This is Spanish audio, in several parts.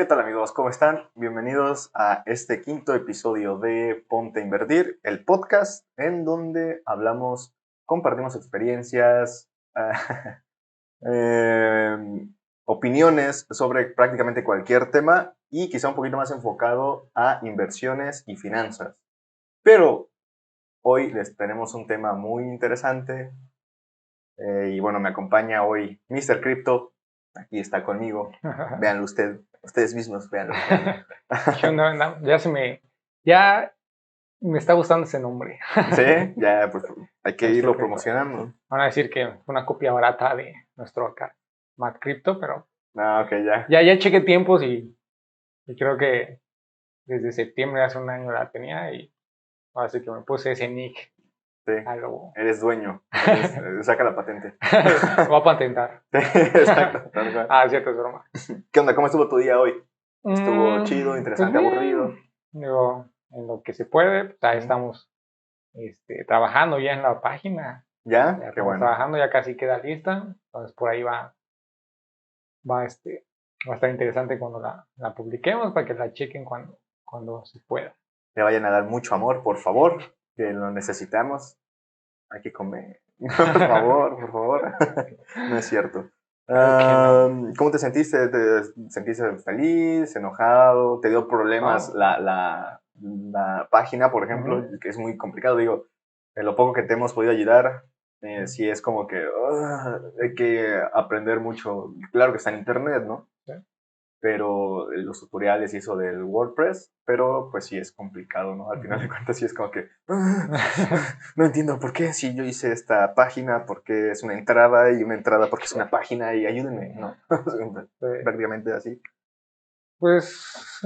¿Qué tal amigos? ¿Cómo están? Bienvenidos a este quinto episodio de Ponte a Invertir, el podcast en donde hablamos, compartimos experiencias, eh, opiniones sobre prácticamente cualquier tema y quizá un poquito más enfocado a inversiones y finanzas. Pero hoy les tenemos un tema muy interesante y bueno, me acompaña hoy Mr. Crypto. Aquí está conmigo. Véanlo ustedes mismos, véanlo. ¿Qué onda? Ya me está gustando ese nombre. Sí, ya, pues hay que irlo promocionando. Van a decir que fue una copia barata de nuestro acá, Matt Crypto, pero Ah, ok, ya. ya chequé tiempos y creo que desde septiembre de hace un año la tenía y así que me puse ese nick. Sí, eres dueño. Saca la patente. Voy a patentar. Sí, exacto. Cierto, es broma. ¿Qué onda? ¿Cómo estuvo tu día hoy? ¿Estuvo chido, interesante, pues aburrido? Digo, en lo que se puede, pues ahí estamos trabajando ya en la página. ¿Ya? Ya Qué estamos bueno. trabajando, ya casi queda lista. Entonces por ahí va a estar interesante cuando la publiquemos para que la chequen cuando se pueda. Le vayan a dar mucho amor, por favor, que lo necesitamos. Hay que comer. Por favor, por favor. No es cierto. Claro no. ¿Cómo te sentiste? ¿Te sentiste feliz, enojado? ¿Te dio problemas Oh. la página, por ejemplo? Que es muy complicado. Digo, en lo poco que te hemos podido ayudar, sí es como que hay que aprender mucho. Claro que está en internet, ¿no? ¿Sí? Pero los tutoriales y eso del WordPress, pero pues sí es complicado, ¿no? Al final de cuentas sí es como que no entiendo por qué si yo hice esta página, porque es una entrada y una entrada porque es una página y ayúdenme, ¿no? Prácticamente así. Pues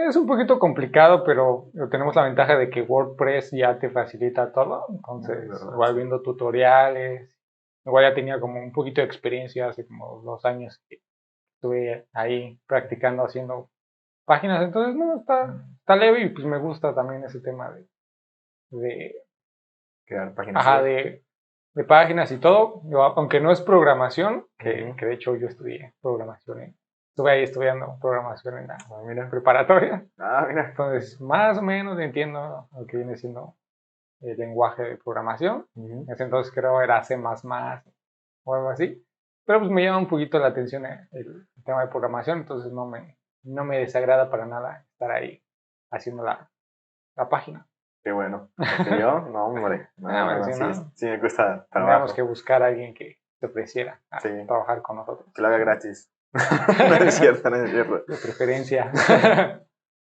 es un poquito complicado, pero tenemos la ventaja de que WordPress ya te facilita todo. Entonces, verdad, igual sí. viendo tutoriales, igual ya tenía como un poquito de experiencia hace como 2 años que estuve ahí practicando haciendo páginas. Entonces, no, está leve y pues me gusta también ese tema de, Crear páginas ajá, web. de páginas y todo. Aunque no es programación, que Ujú. de hecho yo estudié programación. Estuve ahí estudiando programación en la preparatoria. Mira. Entonces, más o menos entiendo lo que viene siendo el lenguaje de programación. Ujú. En ese entonces creo era C++ o algo así. Pero pues me llama un poquito la atención el tema de programación, entonces no me desagrada para nada estar ahí haciendo la página. Qué bueno. Porque yo, no, hombre. No, Si sí, no, sí me cuesta tendríamos trabajo. que buscar a alguien que se ofreciera a Sí, trabajar con nosotros. que lo haga gratis. No es cierto, no es cierto. De preferencia.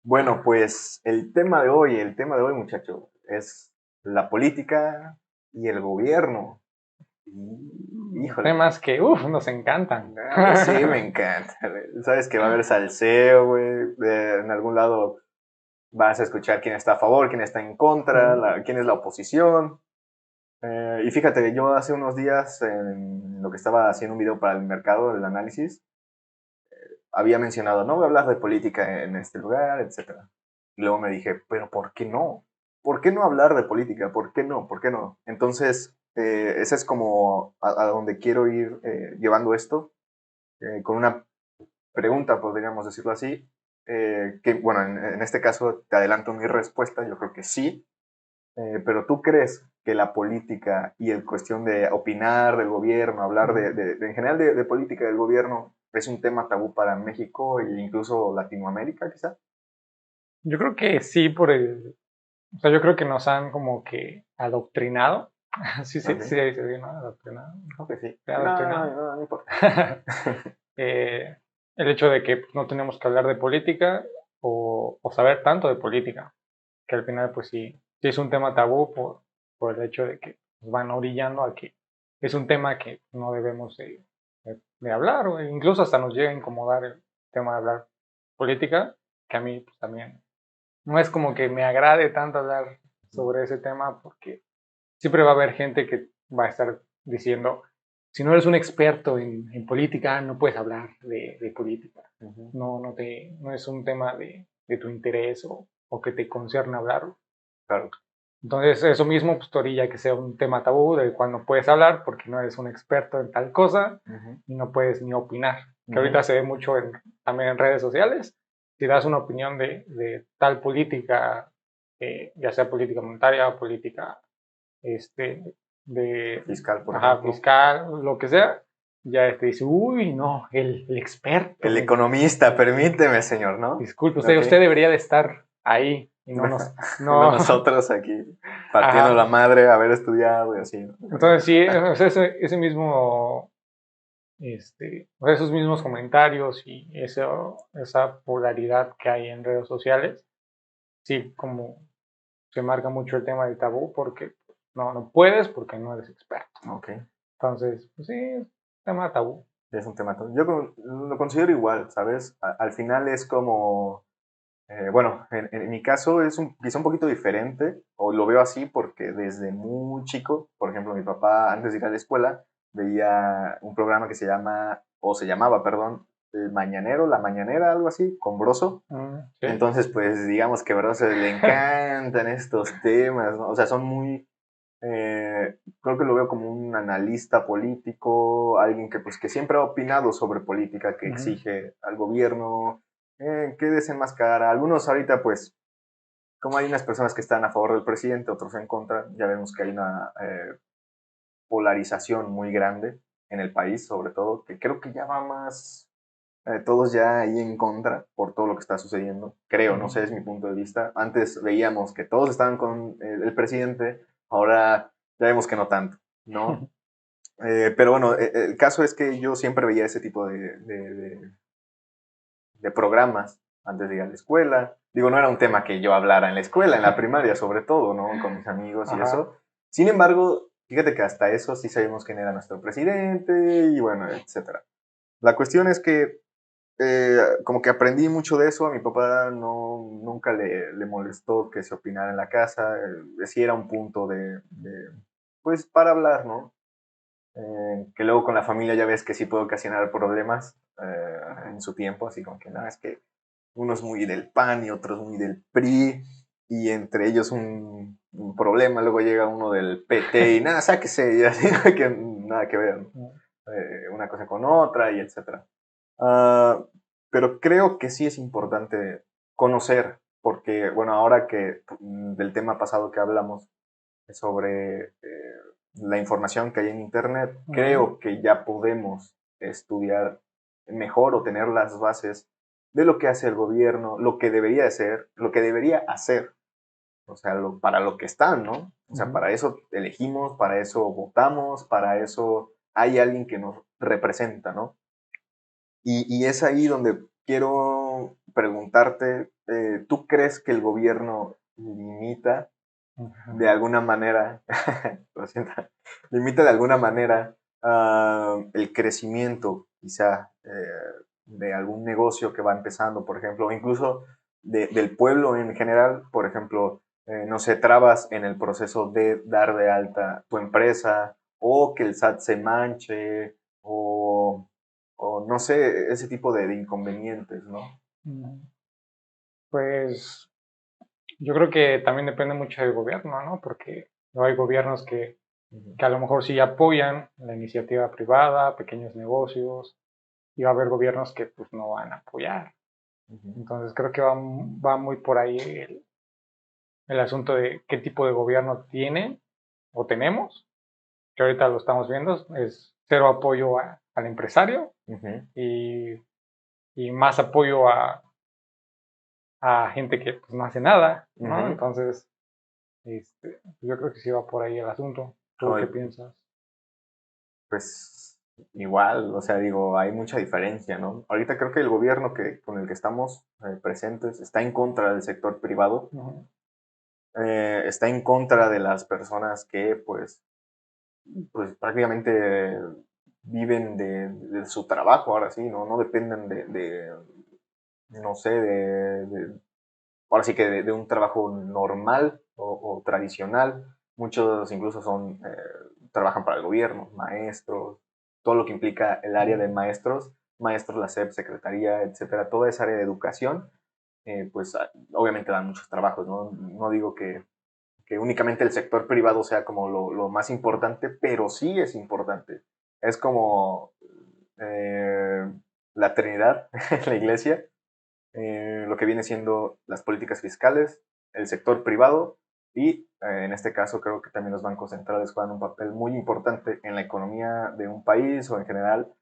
Bueno, pues el tema de hoy, muchacho, es la política y el gobierno. Híjole. Temas que, nos encantan. Sí, me encanta. Sabes que va a haber salseo, güey. En algún lado vas a escuchar quién está a favor, quién está en contra, quién es la oposición. Y fíjate, yo hace unos días, en lo que estaba haciendo un video para el mercado, el análisis, había mencionado, no voy a hablar de política en este lugar, etcétera. Y luego me dije, pero ¿por qué no? ¿Por qué no hablar de política? ¿Por qué no? ¿Por qué no? Entonces, ese es como a donde quiero ir llevando esto, con una pregunta, podríamos decirlo así, que bueno, en este caso te adelanto mi respuesta, yo creo que sí, pero ¿tú crees que la política y el cuestión de opinar del gobierno, hablar en general de política del gobierno, es un tema tabú para México e incluso Latinoamérica, quizá? Yo creo que sí, o sea, yo creo que nos han como que adoctrinado. Sí, sí, Okay. sí, sí, sí, ¿no? Adoctrinado. Ok, sí. Adoctrinado. No importa. El hecho de que pues, no tenemos que hablar de política o saber tanto de política, que al final pues sí es un tema tabú por el hecho de que nos van orillando a que es un tema que no debemos de hablar, o incluso hasta nos llega a incomodar el tema de hablar política, que a mí pues, también no es como que me agrade tanto hablar sobre ese tema porque siempre va a haber gente que va a estar diciendo, si no eres un experto en política, no puedes hablar de política. No es un tema de tu interés o que te concierne hablarlo. Claro. Entonces, eso mismo, pues, te orilla que sea un tema tabú del cual no puedes hablar porque no eres un experto en tal cosa y no puedes ni opinar. Que ahorita se ve mucho también en redes sociales, si das una opinión de tal política, ya sea política monetaria o política de Fiscal, por ejemplo. fiscal, lo que sea, ya te dice, uy, no, el experto. El economista, permíteme, señor, ¿no? Disculpe, Ok. usted debería de estar ahí y no nos... No nosotros aquí, partiendo Ajá. la madre, haber estudiado y así. Entonces sí, o sea, ese mismo, o sea, esos mismos comentarios y esa polaridad que hay en redes sociales, sí, como se marca mucho el tema del tabú porque no puedes porque no eres experto. Ok. Entonces, pues sí, es un tema tabú. Es un tema. Yo lo considero igual, ¿sabes? Al final es como. Bueno, en mi caso es quizá un poquito diferente, o lo veo así porque desde muy chico, por ejemplo, mi papá antes de ir a la escuela veía un programa que se llama, o se llamaba, perdón, El Mañanero, La Mañanera, algo así, con Broso. Sí. Entonces, pues digamos que Broso le encantan estos temas, ¿no? O sea, son muy, creo que lo veo como un analista político, alguien que pues que siempre ha opinado sobre política, que exige al gobierno que desenmascara. Algunos ahorita pues, como hay unas personas que están a favor del presidente, otros en contra, ya vemos que hay una polarización muy grande en el país, sobre todo, que creo que ya va más, todos ya ahí en contra por todo lo que está sucediendo. Creo, no sé, es mi punto de vista. Antes veíamos que todos estaban con el presidente, ahora ya vemos que no tanto, ¿no? Pero bueno, el caso es que yo siempre veía ese tipo de programas antes de ir a la escuela. Digo, no era un tema que yo hablara en la escuela, en la primaria sobre todo, ¿no? Con mis amigos y eso. Sin embargo, fíjate que hasta eso sí sabíamos quién era nuestro presidente y bueno, etcétera. La cuestión es que como que aprendí mucho de eso. A mi papá nunca le molestó que se opinara en la casa. Sí era un punto pues, para hablar, ¿no? Que luego con la familia ya ves que sí puede ocasionar problemas en su tiempo, así como que nada, es que uno es muy del PAN y otro es muy del PRI, y entre ellos un problema, luego llega uno del PT y nada, sáquese, y así que nada que ver, ¿no? Una cosa con otra y etcétera. Pero creo que sí es importante conocer, porque, bueno, ahora que del tema pasado que hablamos sobre la información que hay en Internet, creo que ya podemos estudiar mejor o tener las bases de lo que hace el gobierno, lo que debería hacer, lo que debería hacer, o sea, para lo que están, ¿no? O sea, para eso elegimos, para eso votamos, para eso hay alguien que nos representa, ¿no? Y es ahí donde quiero preguntarte, ¿tú crees que el gobierno limita de alguna manera, lo siento, limita de alguna manera el crecimiento quizá de algún negocio que va empezando, por ejemplo, o incluso del pueblo en general, por ejemplo, no sé, trabas en el proceso de dar de alta tu empresa o que el SAT se manche o no sé, ese tipo de inconvenientes, ¿no? Pues yo creo que también depende mucho del gobierno, ¿no? Porque no hay gobiernos que a lo mejor sí apoyan la iniciativa privada, pequeños negocios, y va a haber gobiernos que pues no van a apoyar. Entonces creo que va muy por ahí el asunto de qué tipo de gobierno tiene o tenemos, que ahorita lo estamos viendo, es cero apoyo al empresario y, y más apoyo a gente que pues, no hace nada, ¿no? Entonces, yo creo que sí va por ahí el asunto. ¿Tú qué piensas? Pues igual, o sea, digo, hay mucha diferencia, ¿no? Ahorita creo que el gobierno con el que estamos presentes está en contra del sector privado, está en contra de las personas que, pues prácticamente viven de su trabajo, ahora sí, ¿no? No dependen no sé, ahora sí que de un trabajo normal o tradicional. Muchos incluso trabajan para el gobierno, maestros, todo lo que implica el área de maestros, la SEP, secretaría, etcétera, toda esa área de educación, pues obviamente dan muchos trabajos, ¿no? No digo que únicamente el sector privado sea como lo más importante, pero sí es importante. Es como la Trinidad en la iglesia, lo que viene siendo las políticas fiscales, el sector privado y en este caso creo que también los bancos centrales juegan un papel muy importante en la economía de un país o en general.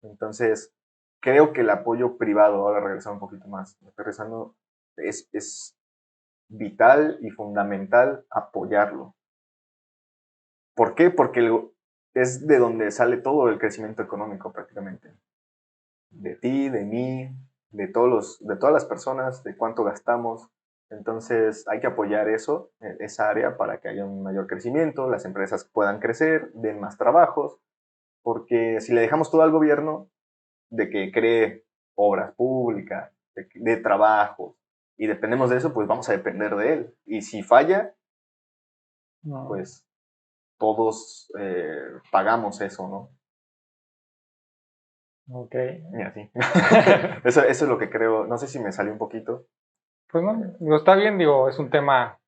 Entonces, creo que el apoyo privado, ahora regresando un poquito más, regresando, es vital y fundamental apoyarlo. ¿Por qué? Porque es de donde sale todo el crecimiento económico prácticamente. De ti, de mí, de todas las personas, de cuánto gastamos. Entonces hay que apoyar eso, esa área para que haya un mayor crecimiento, las empresas puedan crecer, den más trabajos, porque si le dejamos todo al gobierno de que cree obras públicas, de trabajo, y dependemos de eso, pues vamos a depender de él. Y si falla, No, pues todos pagamos eso, ¿no? ok. Y así. Eso es lo que creo. No sé si me salió un poquito. Pues no, digo, está bien, digo, es un tema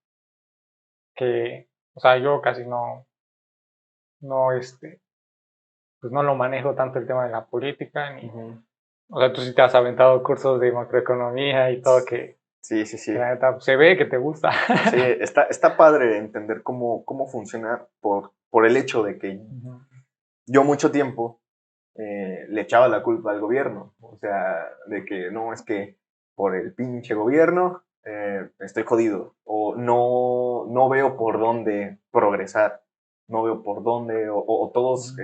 que, o sea, yo casi no, pues no lo manejo tanto el tema de la política, ni, Ujú. o sea, tú sí te has aventado cursos de macroeconomía y todo Sí, sí, que sí. la neta, pues, se ve que te gusta. Sí, está padre entender cómo funciona por el hecho de que Ujú. yo mucho tiempo le echaba la culpa al gobierno. O sea, de que no, es que por el pinche gobierno estoy jodido. O no veo por dónde progresar. No veo por dónde. O todos,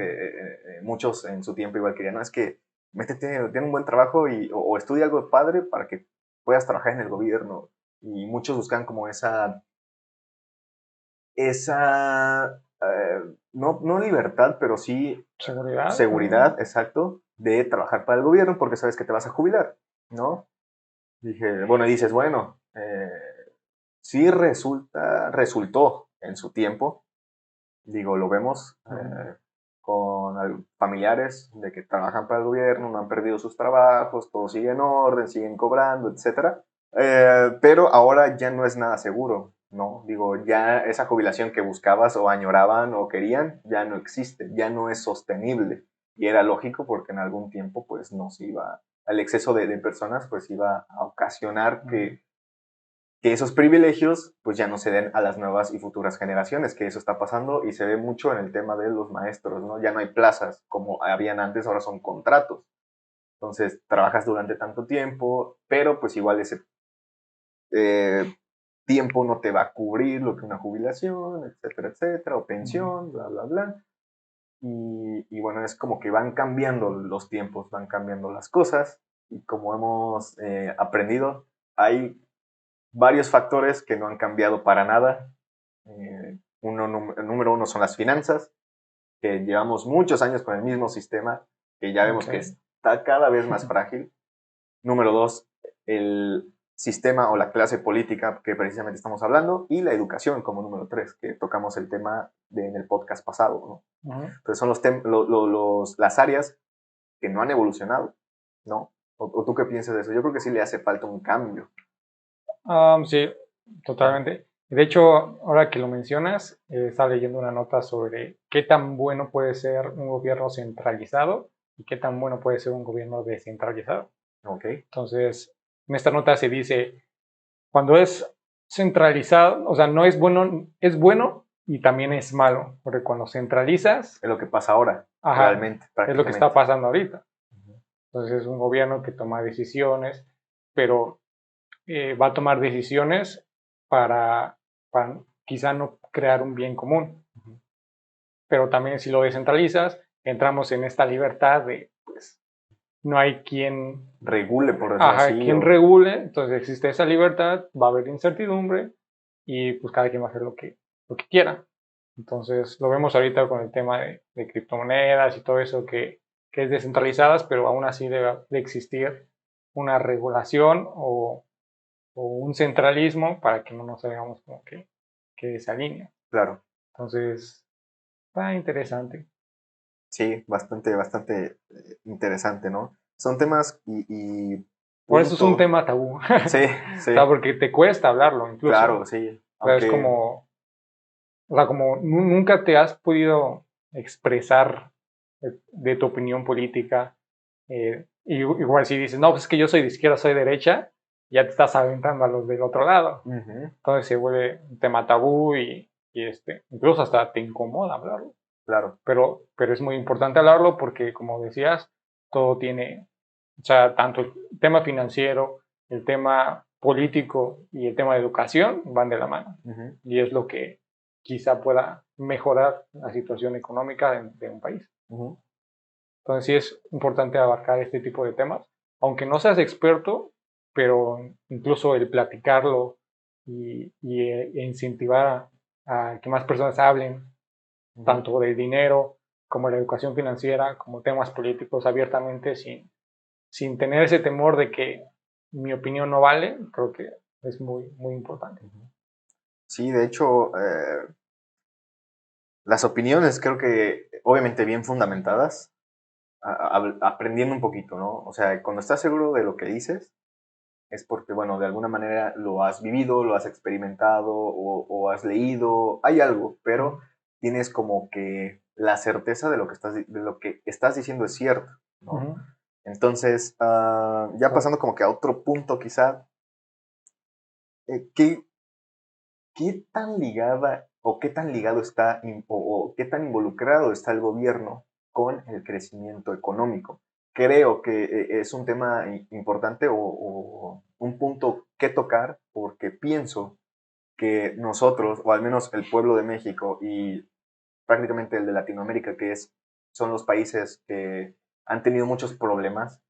muchos en su tiempo igual querían, no, es que métete, ten un buen trabajo o estudia algo padre para que puedas trabajar en el gobierno. Y muchos buscan como no libertad, pero sí Seguridad. seguridad, exacto, de trabajar para el gobierno porque sabes que te vas a jubilar, ¿no? Bueno, dices, bueno, sí resultó en su tiempo, digo, lo vemos con familiares de que trabajan para el gobierno, no han perdido sus trabajos, todo sigue en orden, siguen cobrando, etcétera. Pero ahora ya no es nada seguro, ¿no? Digo, ya esa jubilación que buscabas o añoraban o querían, ya no existe, ya no es sostenible. Y era lógico porque en algún tiempo, pues, nos iba, el exceso de personas, pues, iba a ocasionar que esos privilegios pues ya no se den a las nuevas y futuras generaciones, que eso está pasando y se ve mucho en el tema de los maestros, ¿no? Ya no hay plazas como habían antes, ahora son contratos. Entonces, trabajas durante tanto tiempo, pero pues igual ese eh, tiempo no te va a cubrir lo que una jubilación, etcétera, etcétera, o pensión, bla, bla, bla. Y bueno, es como que van cambiando los tiempos, van cambiando las cosas, y como hemos aprendido, hay varios factores que no han cambiado para nada. Número uno son las finanzas, que llevamos muchos años con el mismo sistema, que ya vemos que Ok. está cada vez más frágil. Número dos, el sistema o la clase política que precisamente estamos hablando, y la educación como número tres, que tocamos el tema en el podcast pasado, ¿no? Ujú. Entonces son las áreas que no han evolucionado, ¿no? ¿O tú qué piensas de eso? Yo creo que sí le hace falta un cambio. Sí, totalmente. De hecho, ahora que lo mencionas, estaba leyendo una nota sobre qué tan bueno puede ser un gobierno centralizado y qué tan bueno puede ser un gobierno descentralizado. Ok. Entonces, en esta nota se dice, cuando es centralizado, o sea, no es bueno, es bueno y también es malo, porque cuando centralizas, Es lo que pasa ahora, ajá, realmente, es lo que está prácticamente. pasando ahorita. Entonces, es un gobierno que toma decisiones, pero va a tomar decisiones para quizá no crear un bien común. Pero también si lo descentralizas, entramos en esta libertad de, pues, no hay quien, Regule, por decirlo ajá, así, quien regule, entonces existe esa libertad, va a haber incertidumbre y pues cada quien va a hacer lo que quiera. Entonces lo vemos ahorita con el tema de criptomonedas y todo eso que es descentralizadas, pero aún así debe de existir una regulación o un centralismo para que no nos hagamos como que desalinea. claro. Entonces, está interesante. Sí, bastante interesante, ¿no? Son temas y Por eso es un punto. tema tabú. Sí, O sí, sea, porque te cuesta hablarlo incluso. claro, O sí. sea, es Aunque, como, o sea, como nunca te has podido expresar de tu opinión política. Igual si dices, no, pues es que yo soy de izquierda, soy de derecha, ya te estás aventando a los del otro lado. Ujú. Entonces se vuelve un tema tabú y incluso hasta te incomoda hablarlo. Claro. Pero es muy importante hablarlo porque, como decías, todo tiene, o sea, tanto el tema financiero, el tema político y el tema de educación van de la mano. Ujú. Y es lo que quizá pueda mejorar la situación económica de un país. Ujú. Entonces sí es importante abarcar este tipo de temas, aunque no seas experto, pero incluso el platicarlo e incentivar a que más personas hablen Ujú. tanto del dinero como la educación financiera, como temas políticos abiertamente, sin tener ese temor de que mi opinión no vale, creo que es muy, muy importante. Sí, de hecho, las opiniones creo que obviamente bien fundamentadas, aprendiendo un poquito, ¿no? O sea, cuando estás seguro de lo que dices, es porque, bueno, de alguna manera lo has vivido, lo has experimentado o has leído, hay algo, pero tienes como que la certeza de lo que estás diciendo es cierto, ¿no? Ujú. Entonces, ya Claro. pasando como que a otro punto quizá, ¿qué, qué tan ligada o qué tan ligado está o qué tan involucrado está el gobierno con el crecimiento económico? Creo que es un tema importante o un punto que tocar porque pienso que nosotros, o al menos el pueblo de México y prácticamente el de Latinoamérica, son los países que han tenido muchos problemas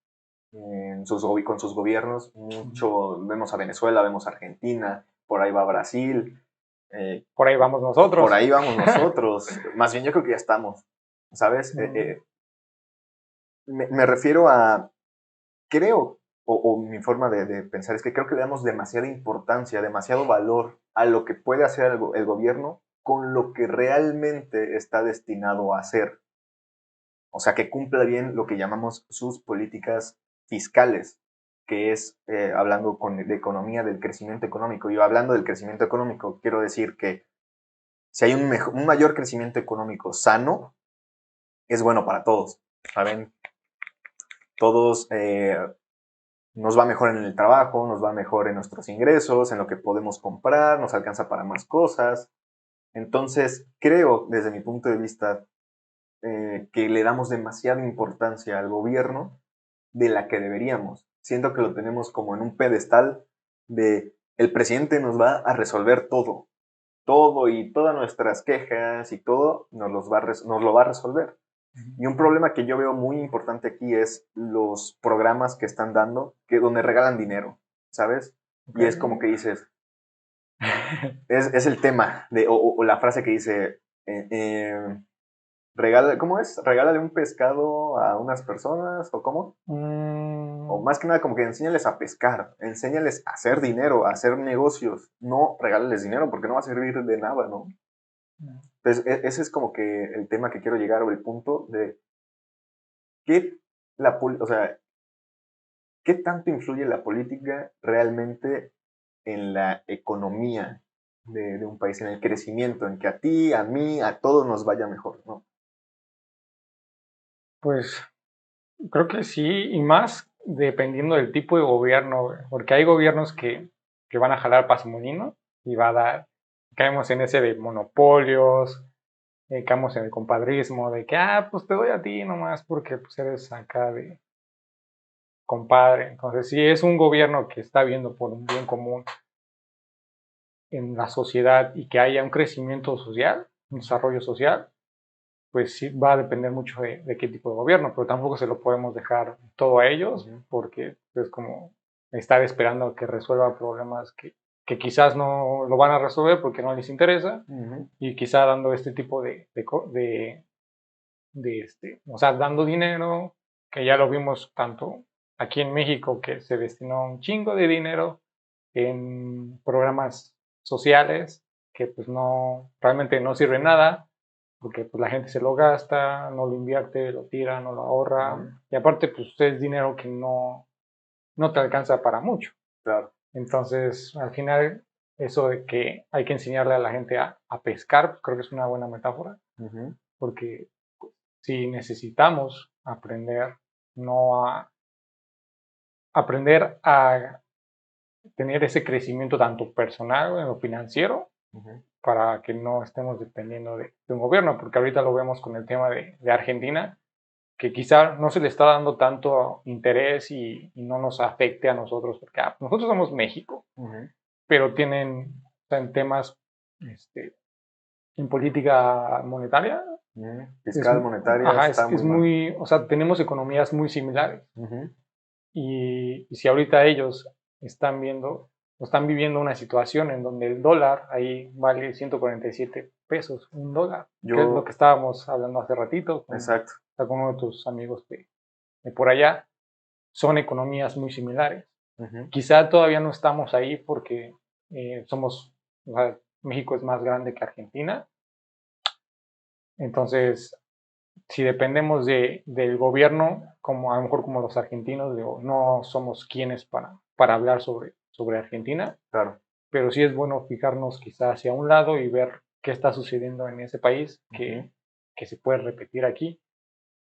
con sus gobiernos. Mucho, vemos a Venezuela, vemos a Argentina, por ahí va Brasil, eh, Por ahí vamos por nosotros. ahí vamos nosotros. Más bien yo creo que ya estamos, ¿sabes? Me refiero a, creo, o mi forma de pensar es que creo que le damos demasiada importancia, demasiado valor a lo que puede hacer el gobierno con lo que realmente está destinado a hacer. O sea, que cumpla bien lo que llamamos sus políticas fiscales, que es, hablando de economía, del crecimiento económico. Y hablando del crecimiento económico, quiero decir que si hay un mayor crecimiento económico sano, es bueno para todos, ¿saben? Todos nos va mejor en el trabajo, nos va mejor en nuestros ingresos, en lo que podemos comprar, nos alcanza para más cosas. Entonces, creo, desde mi punto de vista, que le damos demasiada importancia al gobierno de la que deberíamos. Siento que lo tenemos como en un pedestal de el presidente nos va a resolver todo, todo y todas nuestras quejas y todo nos lo va a resolver. Y un problema que yo veo muy importante aquí es los programas que están dando, que donde regalan dinero, ¿sabes? Y Okay. es como que dices, es el tema, o la frase que dice, ¿cómo es? Regálale un pescado a unas personas, ¿o cómo? O más que nada como que enséñales a pescar, enséñales a hacer dinero, a hacer negocios, no regálales dinero porque no va a servir de nada, ¿no? Entonces, ese es como que el tema que quiero llegar, o el punto de qué o sea, qué tanto influye la política realmente en la economía de un país, en el crecimiento, en que a ti, a mí, a todos nos vaya mejor, ¿no? Pues creo que sí, y más dependiendo del tipo de gobierno, güey, porque hay gobiernos que van a jalar pasimulino y va a dar, caemos en ese de monopolios, caemos en el compadrismo, de que, pues te doy a ti nomás porque pues eres acá de compadre. Entonces, si es un gobierno que está viendo por un bien común en la sociedad y que haya un crecimiento social, un desarrollo social, pues sí va a depender mucho de qué tipo de gobierno, pero tampoco se lo podemos dejar todo a ellos, porque es como estar esperando a que resuelva problemas que quizás no lo van a resolver porque no les interesa, Ujú. y quizá dando este tipo o sea, dando dinero, que ya lo vimos tanto aquí en México, que se destinó un chingo de dinero en programas sociales que pues no, realmente no sirven nada, porque pues la gente se lo gasta, no lo invierte, lo tira, no lo ahorra, Ujú. y aparte pues es dinero que no te alcanza para mucho. Claro. Entonces, al final, eso de que hay que enseñarle a la gente a pescar, pues, creo que es una buena metáfora, Ujú. porque si necesitamos aprender, no a aprender tener ese crecimiento tanto personal en lo financiero para que no estemos dependiendo de un gobierno, porque ahorita lo vemos con el tema de Argentina, que quizá no se le está dando tanto interés y no nos afecte a nosotros, porque nosotros somos México, pero tienen, o sea, en temas en política monetaria, fiscal, monetaria, ajá, está es muy mal. muy, o sea, tenemos economías muy similares. Ujú. Y si ahorita ellos están viendo, o están viviendo una situación en donde el dólar ahí vale 147 pesos, un dólar, que es lo que estábamos hablando hace ratito Exacto. con uno de tus amigos de por allá, son economías muy similares. Quizá todavía no estamos ahí porque somos, o sea, México es más grande que Argentina, entonces si dependemos del gobierno, como a lo mejor como los argentinos, digo, no somos quienes para hablar sobre Argentina, Claro. pero sí es bueno fijarnos quizás hacia un lado y ver qué está sucediendo en ese país que se puede repetir aquí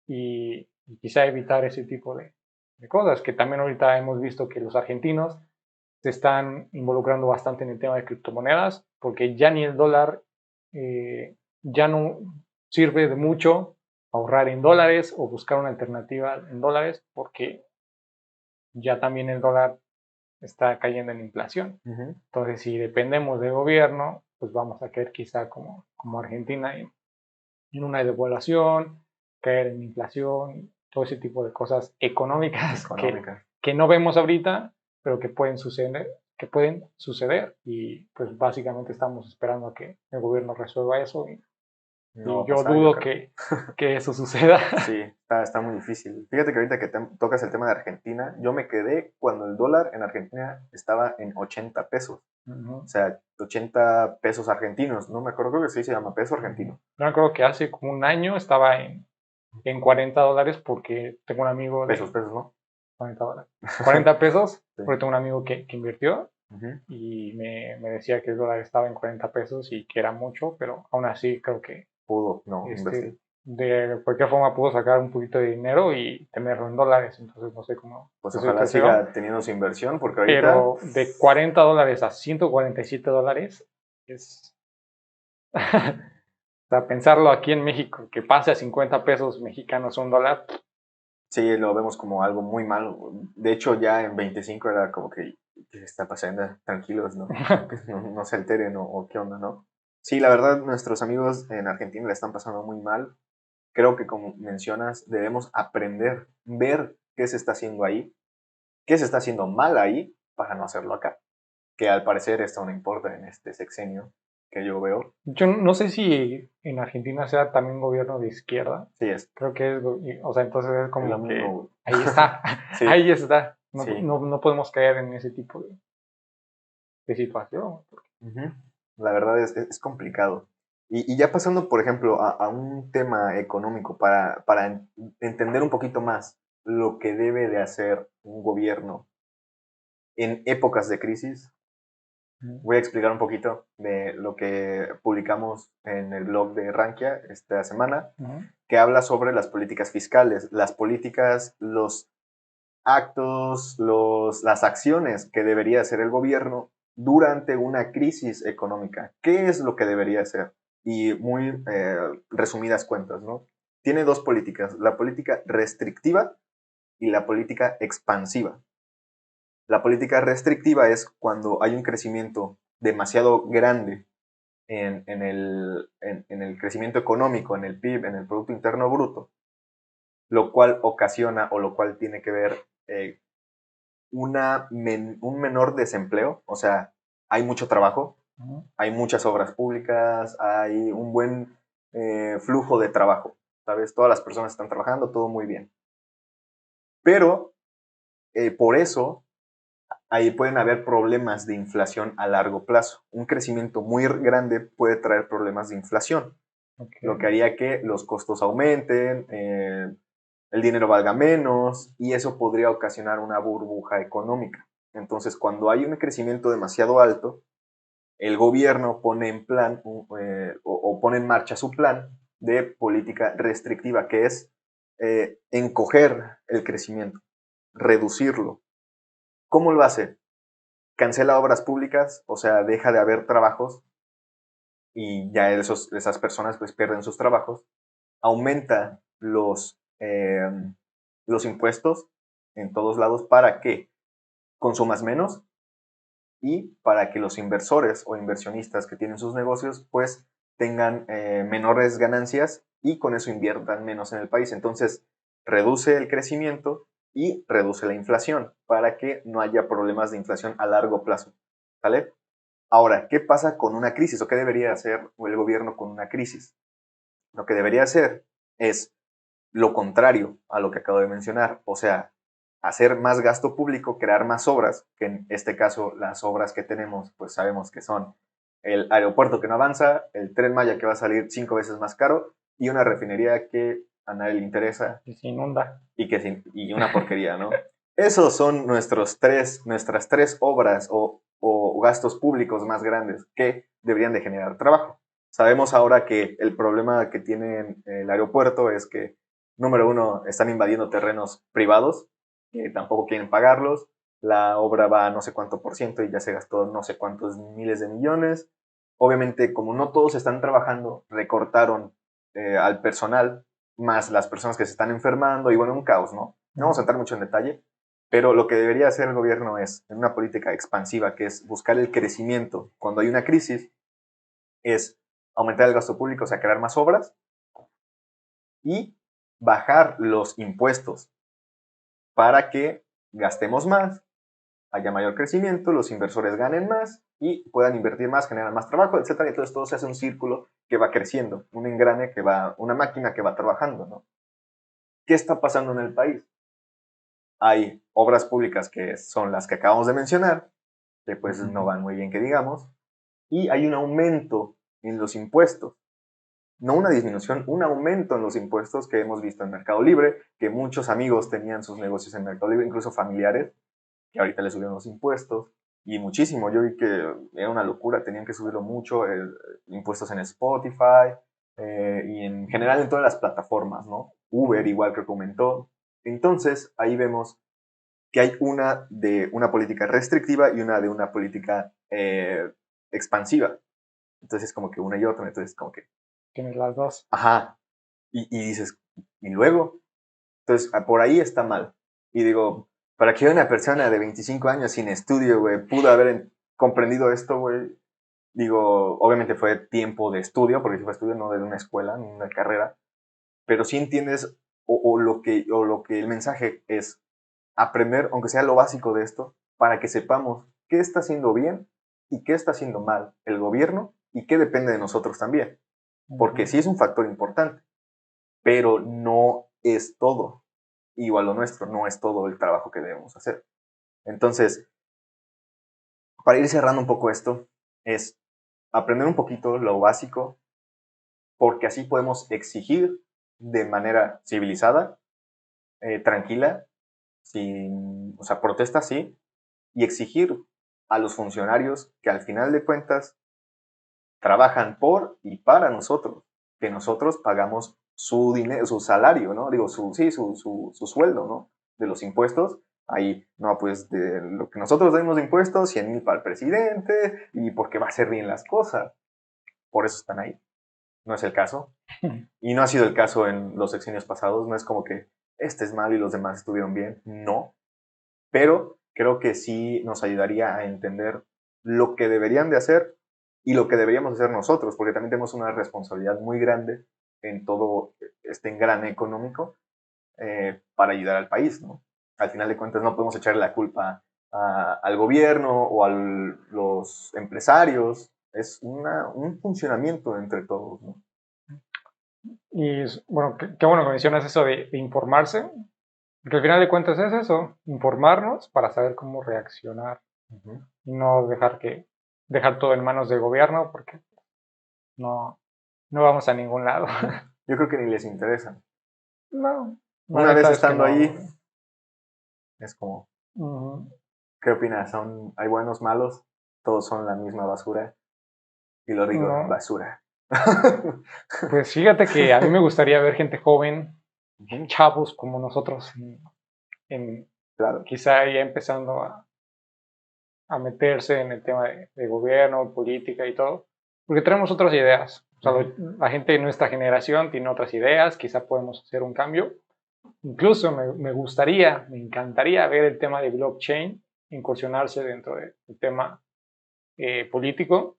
y quizá evitar ese tipo de cosas, que también ahorita hemos visto que los argentinos se están involucrando bastante en el tema de criptomonedas, porque ya ni el dólar ya no sirve de mucho ahorrar en dólares o buscar una alternativa en dólares, porque ya también el dólar está cayendo en inflación. Entonces, si dependemos del gobierno, pues vamos a caer quizá como Argentina en una devaluación, caer en inflación, todo ese tipo de cosas económicas que no vemos ahorita, pero que pueden suceder y pues básicamente estamos esperando a que el gobierno resuelva eso y No yo pasar, dudo que eso suceda. Sí, está muy difícil. Fíjate que ahorita que tocas el tema de Argentina, yo me quedé cuando el dólar en Argentina estaba en 80 pesos. O sea, 80 pesos argentinos. No me acuerdo, creo que sí se llama peso argentino. Yo me acuerdo que hace como un año estaba en $40 porque tengo un amigo de... Pesos, ¿no? 40 dólares. 40 pesos, Sí. porque tengo un amigo que invirtió y me decía que el dólar estaba en 40 pesos y que era mucho, pero aún así creo que Pudo, no, invertir. de cualquier forma pudo sacar un poquito de dinero y tenerlo en dólares, entonces no sé cómo. Pues ojalá siga teniendo su inversión, porque ahorita... Pero de $40 a $147 es... o sea, pensarlo aquí en México, que pase a 50 pesos mexicanos un dólar. Sí, lo vemos como algo muy malo. De hecho, ya en 25 era como que se está pasando, tranquilos, ¿no? No se alteren o qué onda, ¿no? Sí, la verdad, nuestros amigos en Argentina le están pasando muy mal. Creo que como mencionas, debemos aprender, ver qué se está haciendo ahí, qué se está haciendo mal ahí para no hacerlo acá. Que al parecer esto no importa en este sexenio que yo veo. Yo no sé si en Argentina sea también gobierno de izquierda. Sí es. Creo que es, o sea, entonces es como Es que mismo. ahí está, Sí. ahí está. No, Sí. no podemos caer en ese tipo de situación. La verdad es complicado. Y ya pasando, por ejemplo, a un tema económico para entender un poquito más lo que debe de hacer un gobierno en épocas de crisis, voy a explicar un poquito de lo que publicamos en el blog de Rankia esta semana, que habla sobre las políticas fiscales, las políticas, los actos, las acciones que debería hacer el gobierno durante una crisis económica. ¿Qué es lo que debería hacer? Y muy resumidas cuentas, ¿no? Tiene dos políticas, la política restrictiva y la política expansiva. La política restrictiva es cuando hay un crecimiento demasiado grande en el crecimiento económico, en el PIB, en el Producto Interno Bruto, lo cual ocasiona o lo cual tiene que ver un menor desempleo, o sea, hay mucho trabajo, hay muchas obras públicas, hay un buen flujo de trabajo, ¿sabes? Todas las personas están trabajando, todo muy bien. Pero por eso ahí pueden haber problemas de inflación a largo plazo. Un crecimiento muy grande puede traer problemas de inflación, lo que haría que los costos aumenten, el dinero valga menos y eso podría ocasionar una burbuja económica. Entonces, cuando hay un crecimiento demasiado alto, el gobierno pone en plan o pone en marcha su plan de política restrictiva, que es encoger el crecimiento, reducirlo. ¿Cómo lo hace? cancela obras públicas, o sea, deja de haber trabajos y ya esas personas pues pierden sus trabajos, aumenta los impuestos en todos lados para que consumas menos y para que los inversores o inversionistas que tienen sus negocios pues tengan menores ganancias y con eso inviertan menos en el país. Entonces, reduce el crecimiento y reduce la inflación para que no haya problemas de inflación a largo plazo. ¿Vale? Ahora, ¿qué pasa con una crisis o qué debería hacer el gobierno con una crisis? Lo que debería hacer es lo contrario a lo que acabo de mencionar, o sea, hacer más gasto público, crear más obras, que en este caso las obras que tenemos, pues sabemos que son el aeropuerto que no avanza, el Tren Maya que va a salir 5 veces más caro y una refinería que a nadie le interesa Y se inunda. y una porquería, ¿no? Esos son nuestras tres obras o gastos públicos más grandes que deberían de generar trabajo. Sabemos ahora que el problema que tiene el aeropuerto es que, número uno, están invadiendo terrenos privados que tampoco quieren pagarlos. La obra va a no sé cuánto por ciento y ya se gastó no sé cuántos miles de millones. Obviamente, como no todos están trabajando, recortaron al personal más las personas que se están enfermando y bueno, un caos, ¿no? No vamos a entrar mucho en detalle, pero lo que debería hacer el gobierno es, en una política expansiva, que es buscar el crecimiento cuando hay una crisis, es aumentar el gasto público, o sea, crear más obras y bajar los impuestos para que gastemos más, haya mayor crecimiento, los inversores ganen más y puedan invertir más, generar más trabajo, etcétera. Y entonces todo se hace un círculo que va creciendo, un engrane que va, una máquina que va trabajando, ¿no? ¿Qué está pasando en el país? Hay obras públicas que son las que acabamos de mencionar, que pues no van muy bien que digamos, y hay un aumento en los impuestos. No una disminución, un aumento en los impuestos que hemos visto en Mercado Libre, que muchos amigos tenían sus negocios en Mercado Libre, incluso familiares, que ahorita le subieron los impuestos, y muchísimo. Yo vi que era una locura, tenían que subirlo mucho, impuestos en Spotify, y en general en todas las plataformas, ¿no? Uber igual que comentó. Entonces, ahí vemos que hay una de una política restrictiva y una de una política expansiva. Entonces, como que una y otra, entonces como que, Tienes las dos. ajá, y dices, y luego, entonces por ahí está mal. Y digo, para que una persona de 25 años sin estudio, güey, pudo haber comprendido esto, güey, digo, obviamente fue tiempo de estudio, porque si fue estudio no de una escuela, ni una carrera, pero sí entiendes o lo que el mensaje es aprender, aunque sea lo básico de esto, para que sepamos qué está haciendo bien y qué está haciendo mal el gobierno y qué depende de nosotros también. Porque sí es un factor importante, pero no es todo. Igual lo nuestro, no es todo el trabajo que debemos hacer. Entonces, para ir cerrando un poco esto, es aprender un poquito lo básico, porque así podemos exigir de manera civilizada, tranquila, sin, o sea, protesta sí, y exigir a los funcionarios que al final de cuentas trabajan por y para nosotros, que nosotros pagamos su dinero, su salario, ¿no? Digo, su sueldo, ¿no? De los impuestos. Ahí, no, pues de lo que nosotros damos de impuestos, 100,000 para el presidente y porque va a hacer bien las cosas. Por eso están ahí. No es el caso. Y no ha sido el caso en los sexenios pasados. No es como que este es malo y los demás estuvieron bien. No. Pero creo que sí nos ayudaría a entender lo que deberían de hacer y lo que deberíamos hacer nosotros, porque también tenemos una responsabilidad muy grande en todo este engrane económico para ayudar al país, ¿no? Al final de cuentas no podemos echarle la culpa al gobierno o a los empresarios, es un funcionamiento entre todos, ¿no? Y bueno, qué bueno que mencionas eso de informarse, porque al final de cuentas es eso, informarnos para saber cómo reaccionar y no dejar todo en manos del gobierno, porque no, no vamos a ningún lado. Yo creo que ni les interesa. No, la Una vez neta es que estando no. ahí, es como, Ujú. ¿qué opinas? ¿Hay buenos, malos? Todos son la misma basura. Y lo digo, No, basura. pues fíjate que a mí me gustaría ver gente joven, Ujú, chavos como nosotros, claro. quizá ya empezando a meterse en el tema de gobierno, política y todo, porque tenemos otras ideas. O sea, la gente de nuestra generación tiene otras ideas, quizá podemos hacer un cambio. Incluso me gustaría, me encantaría ver el tema de blockchain incursionarse dentro del tema político,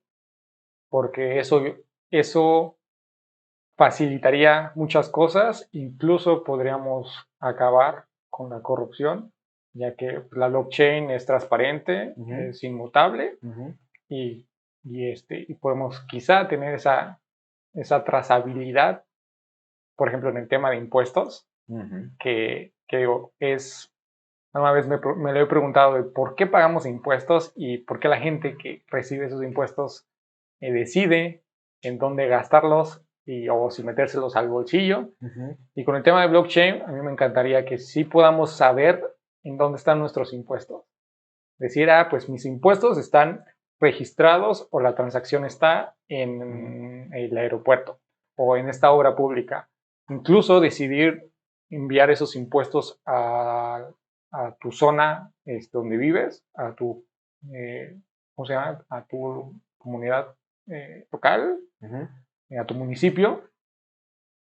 porque eso facilitaría muchas cosas, incluso podríamos acabar con la corrupción, ya que la blockchain es transparente, es inmutable y, y podemos quizá tener esa trazabilidad, por ejemplo, en el tema de impuestos, que digo, una vez me lo he preguntado de por qué pagamos impuestos y por qué la gente que recibe esos impuestos decide en dónde gastarlos o si metérselos al bolsillo. Y con el tema de blockchain, a mí me encantaría que sí podamos saber en dónde están nuestros impuestos. Decir, pues mis impuestos están registrados o la transacción está en el aeropuerto o en esta obra pública. Incluso decidir enviar esos impuestos a tu zona donde vives, a tu, ¿cómo se llama? A tu comunidad local, a tu municipio,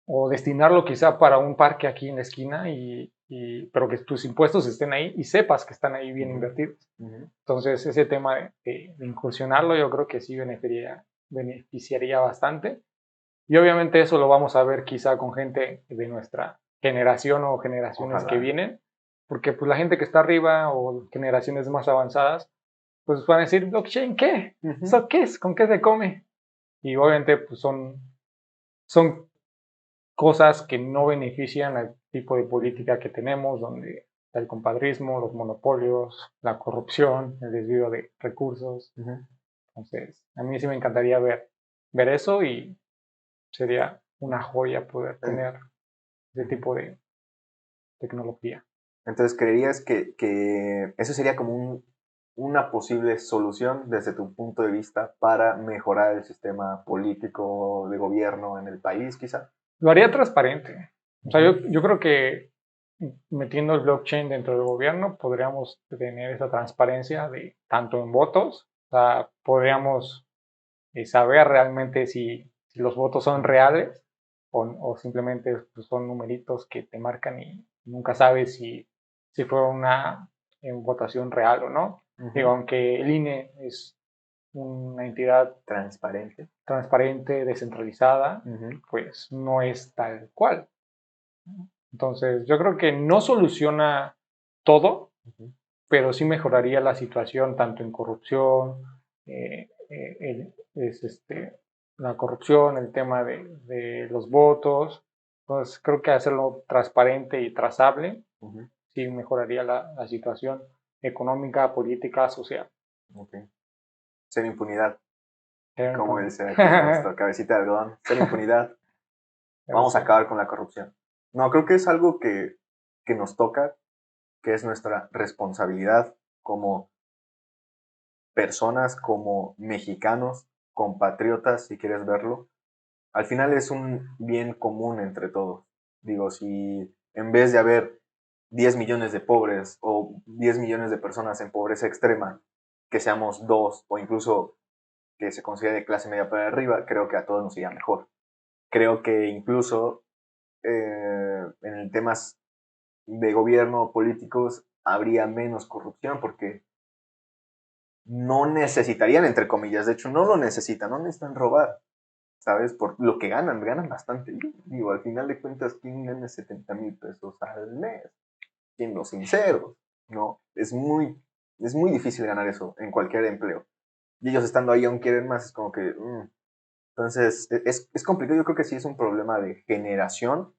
o destinarlo quizá para un parque aquí en la esquina, pero que tus impuestos estén ahí y sepas que están ahí bien invertidos. Entonces, ese tema de incursionarlo yo creo que sí beneficiaría bastante. Y obviamente eso lo vamos a ver quizá con gente de nuestra generación o generaciones que vienen, porque pues la gente que está arriba o generaciones más avanzadas, pues van a decir, blockchain, ¿qué? ¿Eso qué es? ¿Con qué se come? Y obviamente pues son cosas que no benefician al tipo de política que tenemos, donde está el compadrismo, los monopolios, la corrupción, el desvío de recursos. Entonces, a mí sí me encantaría ver eso y sería una joya poder tener ese tipo de tecnología. Entonces, ¿creerías que eso sería como una posible solución desde tu punto de vista para mejorar el sistema político de gobierno en el país, quizá? Lo haría transparente. O sea, yo creo que metiendo el blockchain dentro del gobierno podríamos tener esa transparencia de tanto en votos, o sea, podríamos saber realmente si los votos son reales o simplemente pues, son numeritos que te marcan y nunca sabes si fue una votación real o no. Digo, aunque el INE es una entidad transparente, descentralizada, pues no es tal cual. Entonces, yo creo que no soluciona todo, pero sí mejoraría la situación tanto en corrupción, la corrupción, el tema de los votos. Entonces, creo que hacerlo transparente y trazable sí mejoraría la situación económica, política, social. Ser impunidad. Como dice aquí nuestro cabecita de algodón. Ser impunidad. Vamos a acabar con la corrupción. No, creo que es algo que nos toca, que es nuestra responsabilidad como personas, como mexicanos, compatriotas, si quieres verlo. Al final es un bien común entre todos. Digo, si en vez de haber 10 millones de pobres o 10 millones de personas en pobreza extrema, que seamos 2 o incluso que se considere de clase media para arriba, creo que a todos nos iría mejor. Creo que incluso en temas de gobierno políticos habría menos corrupción porque no necesitarían, entre comillas, de hecho no lo necesitan, no necesitan robar, ¿sabes? Por lo que ganan bastante. Digo, al final de cuentas, ¿quién gana 70,000 pesos al mes? Siendo sinceros, ¿no? Es muy difícil ganar eso en cualquier empleo. Y ellos estando ahí aún quieren más, es como que... Entonces, es complicado. Yo creo que sí es un problema de generación,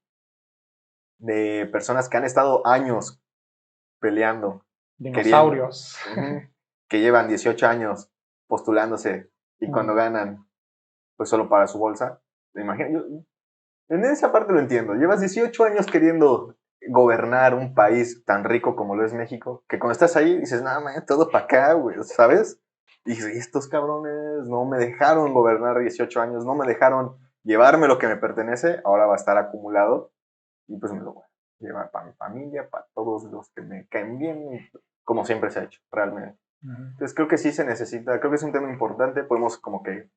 de personas que han estado años peleando. Dinosaurios. Que llevan 18 años postulándose y cuando ganan, pues solo para su bolsa. Imagino, en esa parte lo entiendo. Llevas 18 años queriendo gobernar un país tan rico como lo es México, que cuando estás ahí dices, nada, man, todo para acá, güey, ¿sabes? Y dices, estos cabrones no me dejaron gobernar 18 años, no me dejaron llevarme lo que me pertenece, ahora va a estar acumulado y pues me lo voy a llevar para mi familia, para todos los que me caen bien, como siempre se ha hecho, realmente. Entonces creo que sí se necesita, creo que es un tema importante, podemos como que,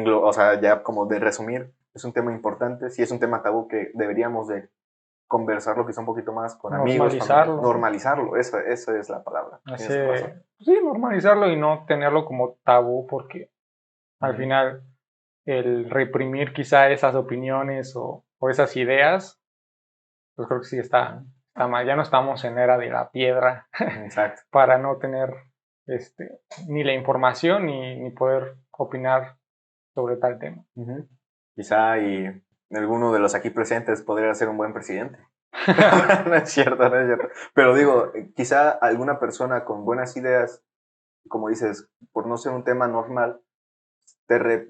o sea, ya como de resumir, es un tema importante, sí es un tema tabú que deberíamos de conversarlo quizá un poquito más con amigos, familia, Normalizarlo. normalizarlo, esa es la palabra, Así, tienes razón. sí, normalizarlo y no tenerlo como tabú, porque al Ujú. final el reprimir quizá esas opiniones o esas ideas, pues creo que sí está mal. Ya no estamos en era de la piedra Exacto. para no tener ni la información ni poder opinar sobre tal tema. Ujú. Quizá y alguno de los aquí presentes podría ser un buen presidente. No es cierto, no es cierto. Pero digo, quizá alguna persona con buenas ideas, como dices, por no ser un tema normal,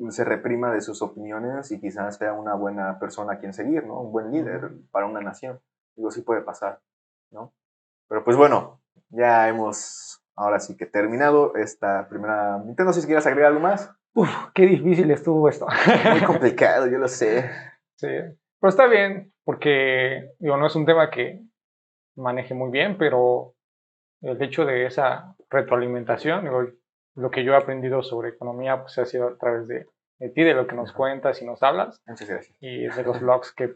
se reprima de sus opiniones y quizás sea una buena persona a quien seguir, ¿no? Un buen líder para una nación. Digo, sí puede pasar, ¿no? Pero pues bueno, ya hemos ahora sí que terminado esta primera mitad. No sé si quieres agregar algo más. Uf, qué difícil estuvo esto. Muy complicado, yo lo sé. Sí, pero está bien, porque digo, no es un tema que maneje muy bien, pero el hecho de esa retroalimentación, digo, lo que yo he aprendido sobre economía, pues ha sido a través de ti, de lo que nos Ajá. cuentas y nos hablas, Muchas gracias. y de los blogs que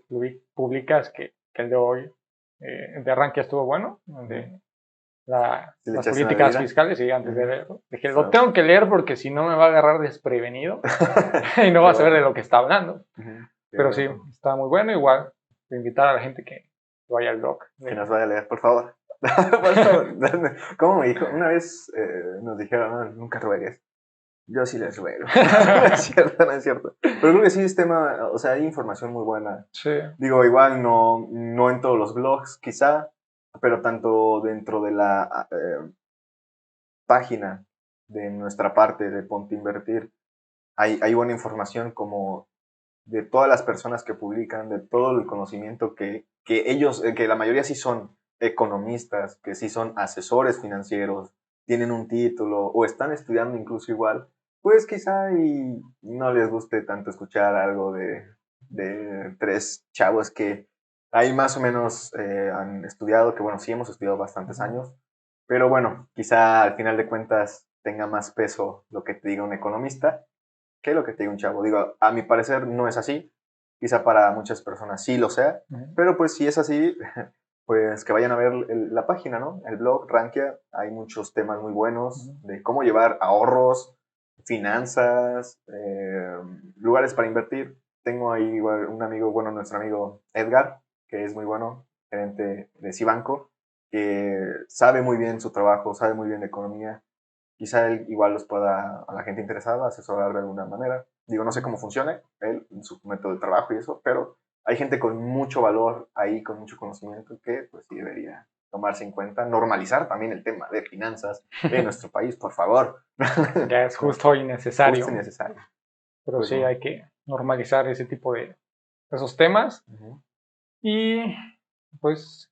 publicas, que el de hoy, de arranque estuvo bueno, de Si le las echaste una políticas leída. fiscales, y antes de Ujú. leerlo, dije, lo So. tengo que leer porque si no me va a agarrar desprevenido y no va Qué a saber de bueno. lo que está hablando. Ujú. Qué Pero sí, bueno. está muy bueno. Igual, invitar a la gente que vaya al blog. Que nos vaya a leer, por favor. Por favor. ¿Cómo me dijo? Una vez nos dijeron, no, nunca ruegues. Yo sí les ruego. No es cierto, no es cierto. Pero creo que sí es tema, o sea, hay información muy buena. Sí. Digo, igual no en todos los blogs, quizá, pero tanto dentro de la página de nuestra parte de Ponte Invertir, hay buena información como de todas las personas que publican, de todo el conocimiento que ellos, que la mayoría sí son economistas, que sí son asesores financieros, tienen un título o están estudiando incluso igual, pues quizá y no les guste tanto escuchar algo de tres chavos que ahí más o menos han estudiado, que bueno, sí hemos estudiado bastantes años, pero bueno, quizá al final de cuentas tenga más peso lo que te diga un economista que lo que te diga un chavo. Digo, a mi parecer no es así. Quizá para muchas personas sí lo sea. Pero pues si es así, pues que vayan a ver la página, ¿no? El blog Rankia. Hay muchos temas muy buenos de cómo llevar ahorros, finanzas, lugares para invertir. Tengo ahí igual un amigo, bueno, nuestro amigo Edgar, que es muy bueno, gerente de Cibanco, que sabe muy bien su trabajo, sabe muy bien de economía. Quizá él igual los pueda, a la gente interesada, asesorar de alguna manera. Digo, no sé cómo funcione él, su método de trabajo y eso, pero hay gente con mucho valor ahí, con mucho conocimiento, que pues sí debería tomarse en cuenta, normalizar también el tema de finanzas en nuestro país, por favor. Ya es ¿No? justo y Justo y necesario. necesario. Pero Pues sí no. hay que normalizar ese tipo de esos temas. Uh-huh. Y pues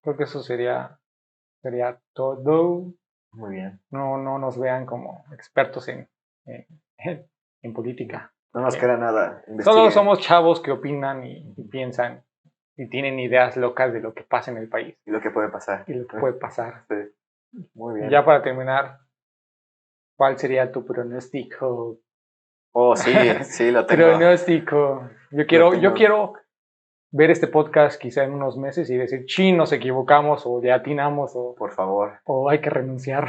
creo que eso sería todo. Muy bien. No nos vean como expertos en, en política. No nos Porque queda nada, solo investiguen. somos chavos que opinan y Uh-huh. piensan y tienen ideas locas de lo que pasa en el país Y lo que puede pasar. y lo que puede pasar. Sí, muy Y bien. ya para terminar, ¿cuál sería tu pronóstico? Oh, sí, sí, Pronóstico. lo Yo tengo, quiero ver este podcast quizá en unos meses y decir, sí, nos equivocamos o ya atinamos por favor. o hay que renunciar.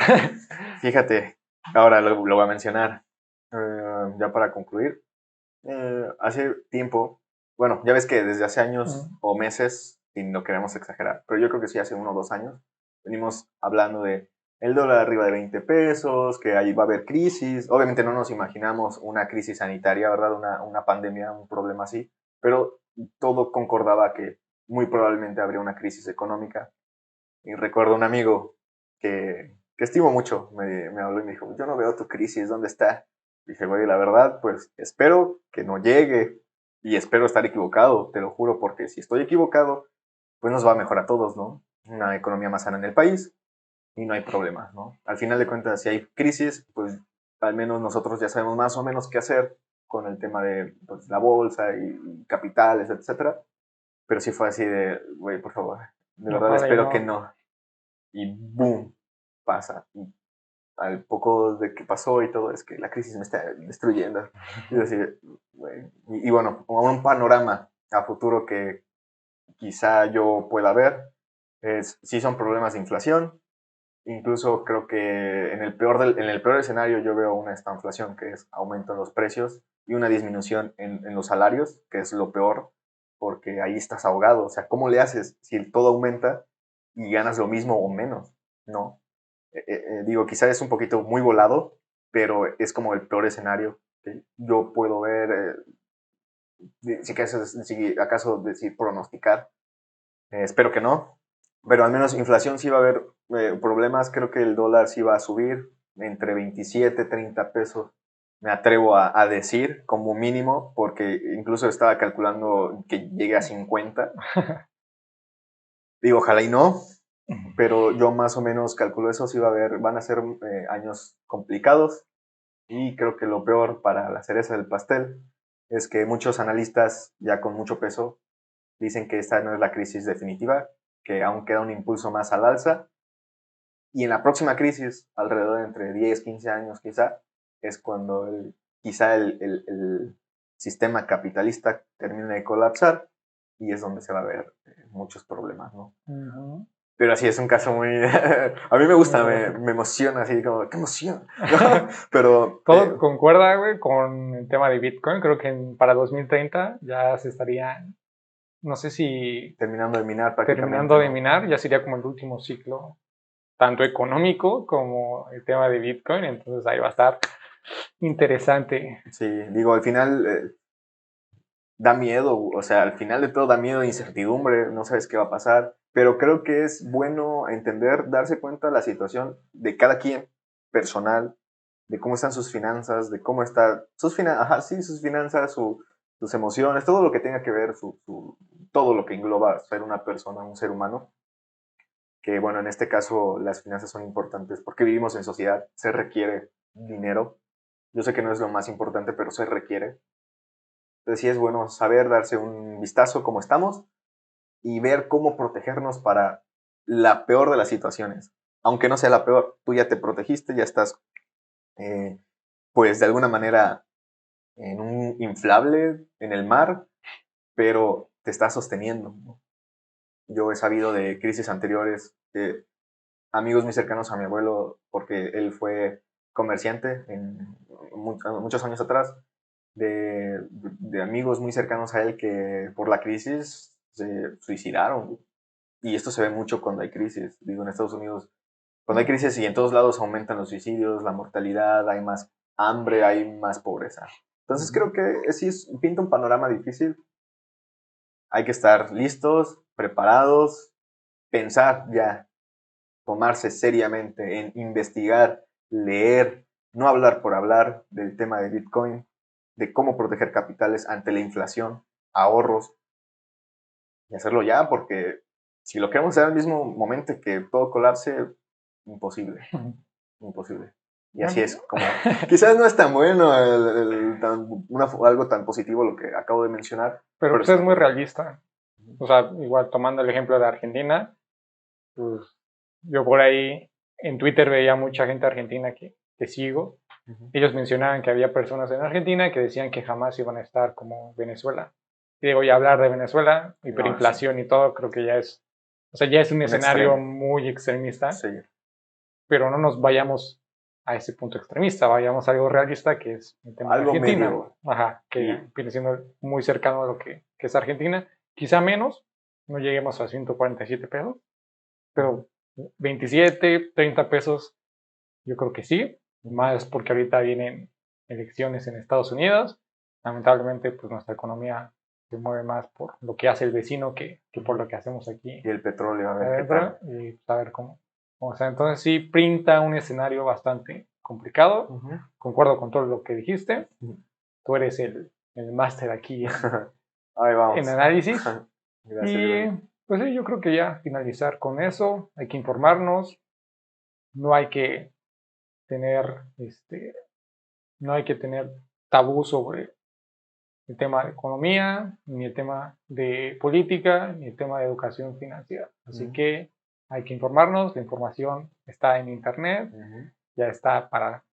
Fíjate, ahora lo voy a mencionar. Ya para concluir, hace tiempo, bueno, ya ves que desde hace años o meses, y no queremos exagerar, pero yo creo que sí hace 1 o 2 años, venimos hablando de el dólar arriba de 20 pesos, que ahí va a haber crisis. Obviamente no nos imaginamos una crisis sanitaria, ¿verdad? Una pandemia, un problema así, pero todo concordaba que muy probablemente habría una crisis económica. Y recuerdo un amigo que estimo mucho, me habló y me dijo, yo no veo tu crisis, ¿dónde está? Dije, güey, la verdad, pues espero que no llegue y espero estar equivocado, te lo juro, porque si estoy equivocado, pues nos va mejor a todos, ¿no? Una economía más sana en el país y no hay problemas, ¿no? Al final de cuentas, si hay crisis, pues al menos nosotros ya sabemos más o menos qué hacer con el tema de pues, la bolsa y capitales, etcétera. Pero sí fue así de, güey, por favor, de verdad Ojalá y espero que no. no. Y boom. pasa. Y al poco de que pasó y todo, es que la crisis me está destruyendo. Y, decir, y bueno, un panorama a futuro que quizá yo pueda ver es, sí son problemas de inflación. Incluso creo que en el peor escenario yo veo una estanflación, que es aumento en los precios y una disminución en los salarios, que es lo peor, porque ahí estás ahogado. O sea, ¿cómo le haces si todo aumenta y ganas lo mismo o menos? No. Digo, quizás es un poquito muy volado, pero es como el peor escenario que yo puedo ver, si acaso decir pronosticar. Espero que no, pero al menos inflación sí va a haber problemas. Creo que el dólar sí va a subir entre 27 30 pesos. Me atrevo a decir como mínimo, porque incluso estaba calculando que llegue a 50. Digo, ojalá y no, pero yo más o menos calculo eso. Sí va a haber, van a ser años complicados, y creo que lo peor para la cereza del pastel es que muchos analistas ya con mucho peso dicen que esta no es la crisis definitiva, que aún queda un impulso más al alza, y en la próxima crisis, alrededor de entre 10, 15 años quizá, es cuando quizá el sistema capitalista termine de colapsar, y es donde se va a ver muchos problemas, ¿no? Uh-huh. Pero así es un caso muy... a mí me gusta, me emociona, así como, ¡qué emoción! ¿No? Pero... Todo concuerda, güey, con el tema de Bitcoin. Creo que para 2030 ya se estaría, no sé si terminando de minar prácticamente. Terminando de minar, ya sería como el último ciclo, tanto económico como el tema de Bitcoin. Entonces ahí va a estar interesante. Sí, digo, al final... da miedo, o sea, al final de todo da miedo, incertidumbre, no sabes qué va a pasar, pero creo que es bueno entender, darse cuenta de la situación de cada quien, personal, de cómo están sus finanzas, de cómo está sus finanzas, sus finanzas, sus emociones, todo lo que tenga que ver, todo lo que engloba ser una persona, un ser humano, que bueno, en este caso las finanzas son importantes porque vivimos en sociedad, se requiere dinero, yo sé que no es lo más importante, pero se requiere. Entonces sí es bueno saber, darse un vistazo cómo estamos y ver cómo protegernos para la peor de las situaciones. Aunque no sea la peor, tú ya te protegiste, ya estás, pues de alguna manera, en un inflable en el mar, pero te estás sosteniendo, ¿no? Yo he sabido de crisis anteriores, amigos muy cercanos a mi abuelo, porque él fue comerciante muchos años atrás, de amigos muy cercanos a él que por la crisis se suicidaron. Y esto se ve mucho cuando hay crisis. Digo, en Estados Unidos, cuando hay crisis y en todos lados aumentan los suicidios, la mortalidad, hay más hambre, hay más pobreza. Entonces creo que sí pinta un panorama difícil. Hay que estar listos, preparados, pensar ya, tomarse seriamente en investigar, leer, no hablar por hablar del tema de Bitcoin, de cómo proteger capitales ante la inflación, ahorros, y hacerlo ya, porque si lo queremos hacer al mismo momento que todo colapse, imposible, imposible. Y así es como, quizás no es tan bueno algo tan positivo lo que acabo de mencionar. Pero pues es muy realista. O sea, igual tomando el ejemplo de Argentina, pues yo por ahí en Twitter veía mucha gente argentina que sigo. Ellos mencionaban que había personas en Argentina que decían que jamás iban a estar como Venezuela. Y digo, ya hablar de Venezuela, hiperinflación y todo, creo que ya es, o sea, ya es un escenario extremo. Muy extremista. Sí. Pero no nos vayamos a ese punto extremista, vayamos a algo realista, que es el tema algo de Argentina. Medio. Ajá, que viene siendo muy cercano a lo que es Argentina. Quizá menos, no lleguemos a 147 pesos, pero 27, 30 pesos, yo creo que sí, más porque ahorita vienen elecciones en Estados Unidos. Lamentablemente, pues nuestra economía se mueve más por lo que hace el vecino que por lo que hacemos aquí. Y el petróleo, a ver adentro, qué tal. Y a ver cómo. O sea, entonces sí pinta un escenario bastante complicado. Concuerdo con todo lo que dijiste. Tú eres el máster aquí en análisis. Gracias, y pues sí, yo creo que ya finalizar con eso. Hay que informarnos. No hay que tener no hay que tener tabú sobre el tema de economía, ni el tema de política, ni el tema de educación financiera. Así que hay que informarnos, la información está en internet, ya está para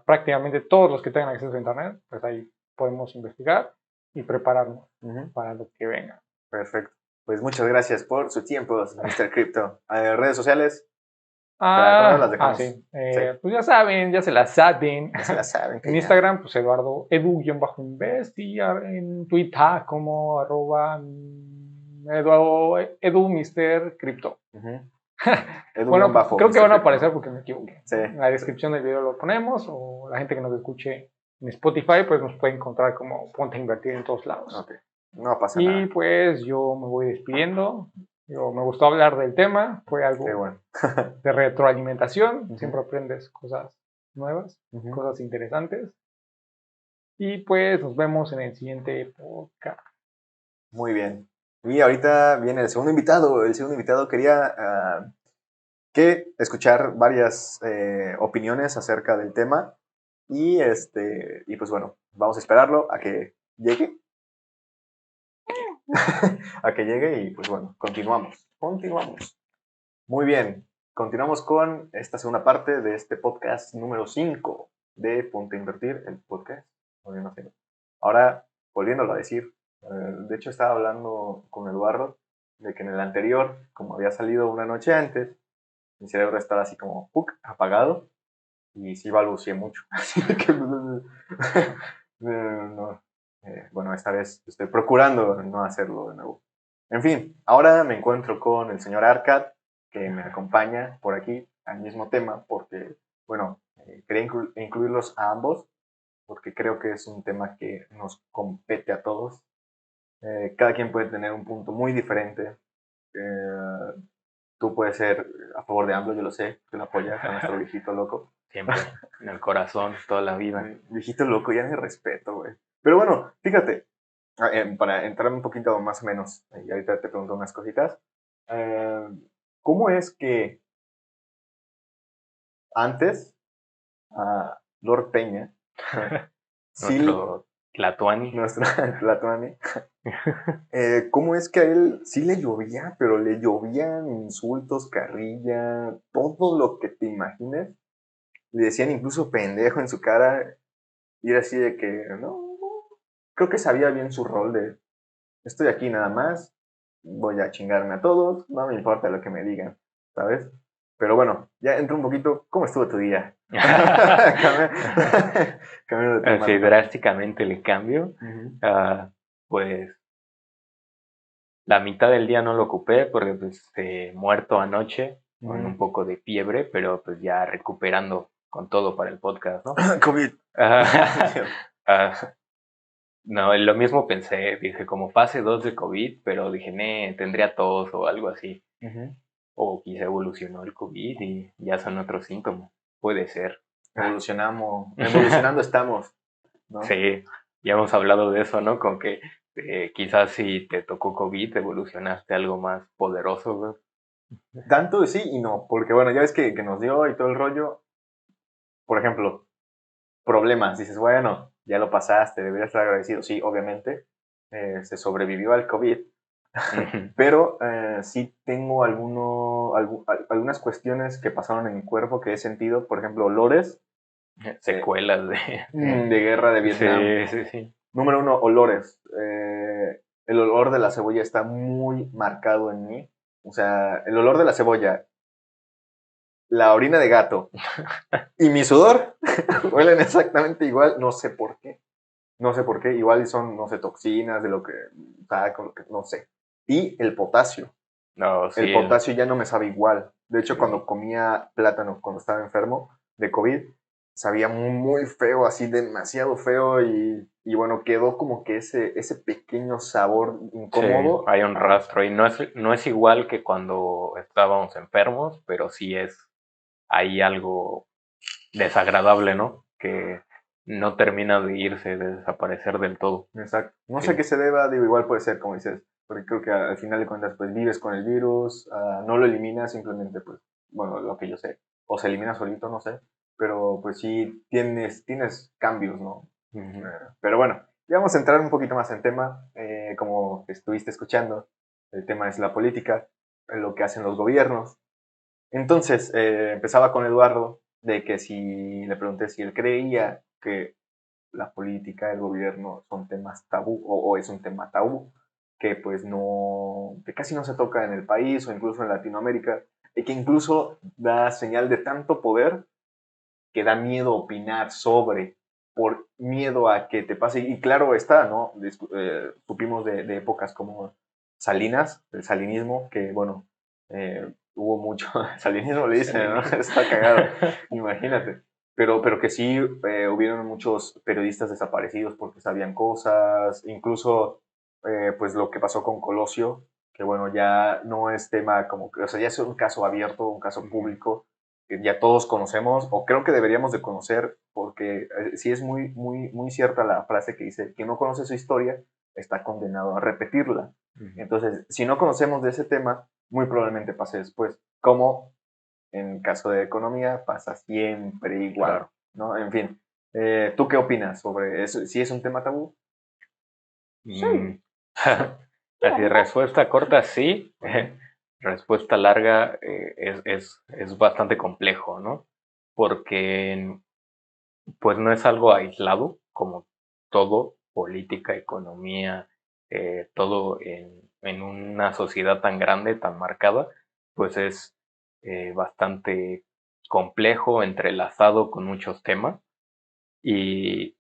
prácticamente todos los que tengan acceso a internet, pues ahí podemos investigar y prepararnos para lo que venga. Perfecto. Pues muchas gracias por su tiempo, Mr. Crypto. Redes sociales, las dejamos. Sí. Pues ya saben, ya se las saben. Ya se las saben. En Instagram, pues Eduardo Edu-Invest y en Twitter como Edu Mr. Crypto. Bueno, pues, creo que van a aparecer porque me equivoqué. Sí. En la descripción del video lo ponemos, o la gente que nos escuche en Spotify, pues nos puede encontrar como Ponte a Invertir en todos lados. Okay. No pasa nada. Y pues yo me voy despidiendo. Me gustó hablar del tema, fue algo de retroalimentación, siempre aprendes cosas nuevas, cosas interesantes. Y pues nos vemos en el siguiente podcast. Muy bien. Y ahorita viene el segundo invitado. El segundo invitado quería escuchar varias opiniones acerca del tema. Y pues bueno, vamos a esperarlo a que llegue. A que llegue y pues bueno, continuamos. Muy bien, continuamos con esta segunda parte de este podcast número 5 de Ponte a Invertir, el podcast. Ahora, volviéndolo a decir, de hecho estaba hablando con Eduardo de que en el anterior, como había salido una noche antes, mi cerebro estaba así como apagado y sí balbuceé mucho. Así que no. Bueno, esta vez estoy procurando no hacerlo de nuevo. En fin, ahora me encuentro con el señor Arcad, que me acompaña por aquí al mismo tema, porque, bueno, quería incluirlos a ambos, porque creo que es un tema que nos compete a todos. Cada quien puede tener un punto muy diferente. Tú puedes ser a favor de AMLO, yo lo sé, tú lo apoyas a nuestro viejito loco. Siempre, en el corazón, toda la vida. Viejito loco, ya ni respeto, güey. Pero bueno, fíjate, para entrar un poquito más o menos, y ahorita te pregunto unas cositas. ¿Cómo es que antes a Lord Peña, nuestro Tlatuani, ¿cómo es que a él sí le llovía, pero le llovían insultos, carrilla, todo lo que te imagines? Le decían incluso pendejo en su cara, y era así de que, no, creo que sabía bien su rol de, estoy aquí nada más, voy a chingarme a todos, no me importa lo que me digan, ¿sabes? Pero bueno, ya entro un poquito, ¿cómo estuvo tu día? Cambio de tema. Sí, drásticamente le cambio. Pues la mitad del día no lo ocupé porque pues muerto anoche, con un poco de fiebre, pero pues ya recuperando con todo para el podcast, ¿no? COVID. No, lo mismo pensé, dije como fase 2 de COVID, pero dije, tendría tos o algo así. O quizá evolucionó el COVID y ya son otros síntomas. Puede ser. Evolucionando estamos, ¿no? Sí, ya hemos hablado de eso, ¿no? Con que quizás si te tocó COVID, evolucionaste algo más poderoso, güey. Tanto sí y no, porque bueno, ya ves que nos dio y todo el rollo. Por ejemplo, problemas, dices, bueno, ya lo pasaste, deberías estar agradecido. Sí, obviamente, se sobrevivió al COVID, pero sí tengo algunas cuestiones que pasaron en mi cuerpo que he sentido, por ejemplo, olores. Secuelas de guerra de Vietnam. Sí. Número 1, olores. El olor de la cebolla está muy marcado en mí. O sea, el olor de la cebolla, la orina de gato y mi sudor huelen exactamente igual. No sé por qué. Igual son, no sé, toxinas de lo que no sé. Y el potasio. No, sí, el potasio ya no me sabe igual. De hecho, cuando comía plátano, cuando estaba enfermo de COVID, sabía muy feo, así demasiado feo y bueno, quedó como que ese pequeño sabor incómodo. Sí, hay un rastro y no es igual que cuando estábamos enfermos, pero sí hay algo desagradable, ¿no? Que no termina de irse, de desaparecer del todo. Exacto. No sé qué se deba, digo, igual puede ser, como dices, porque creo que al final de cuentas, pues vives con el virus, no lo eliminas, simplemente, pues, bueno, lo que yo sé, o se elimina solito, no sé, pero pues sí tienes cambios, ¿no? Pero bueno, ya vamos a entrar un poquito más en tema, como estuviste escuchando, el tema es la política. lo que hacen los gobiernos. Entonces, empezaba con Eduardo, de que si le pregunté si él creía que la política, el gobierno son temas tabú o es un tema tabú, que pues no, que casi no se toca en el país o incluso en Latinoamérica, y que incluso da señal de tanto poder que da miedo opinar sobre, por miedo a que te pase. Y claro está, ¿no? Supimos de épocas como Salinas, el salinismo, que bueno, hubo mucho, salinismo le dicen, ¿no? Está cagado, imagínate. Pero que sí hubieron muchos periodistas desaparecidos porque sabían cosas, incluso pues lo que pasó con Colosio, que bueno, ya no es tema como, o sea, ya es un caso abierto, un caso público, que ya todos conocemos, o creo que deberíamos de conocer, porque sí es muy cierta la frase que dice, que no conoce su historia está condenado a repetirla. Entonces, si no conocemos de ese tema, muy probablemente pase después, como en caso de economía pasa siempre igual, claro, ¿no? En fin, ¿tú qué opinas sobre eso? ¿Si es un tema tabú? Sí. Así, respuesta corta, sí. Respuesta larga, es bastante complejo, ¿no? Porque pues no es algo aislado, como todo, política, economía, todo en una sociedad tan grande, tan marcada, pues es bastante complejo, entrelazado con muchos temas. Y,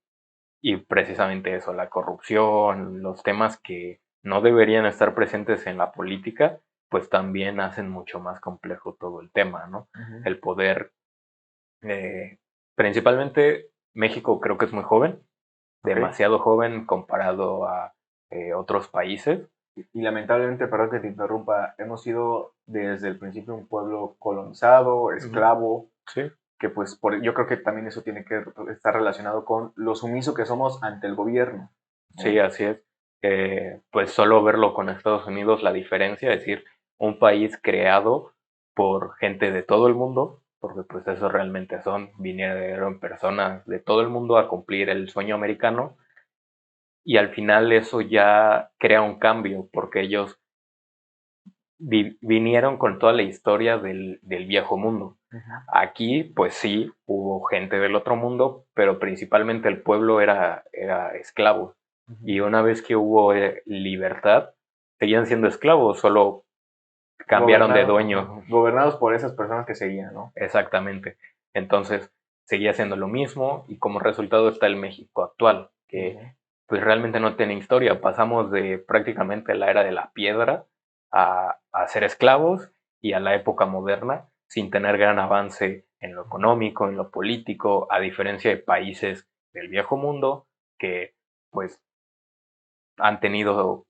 y precisamente eso, la corrupción, los temas que no deberían estar presentes en la política, pues también hacen mucho más complejo todo el tema, ¿no? El poder, principalmente México creo que es muy joven, demasiado joven comparado a otros países. Y lamentablemente, perdón que te interrumpa, hemos sido desde el principio un pueblo colonizado, esclavo, Sí. que pues yo creo que también eso tiene que estar relacionado con lo sumiso que somos ante el gobierno. Sí, así es. Pues solo verlo con Estados Unidos, la diferencia, es decir, un país creado por gente de todo el mundo, porque pues eso realmente vinieron personas de todo el mundo a cumplir el sueño americano, y al final eso ya crea un cambio, porque ellos vinieron con toda la historia del viejo mundo. Aquí, pues sí, hubo gente del otro mundo, pero principalmente el pueblo era esclavo. Y una vez que hubo libertad, seguían siendo esclavos, solo cambiaron de dueño. Gobernados por esas personas que seguían, ¿no? Exactamente. Entonces, seguía siendo lo mismo y como resultado está el México actual, que pues realmente no tiene historia. Pasamos de prácticamente la era de la piedra a ser esclavos y a la época moderna sin tener gran avance en lo económico, en lo político, a diferencia de países del viejo mundo que pues han tenido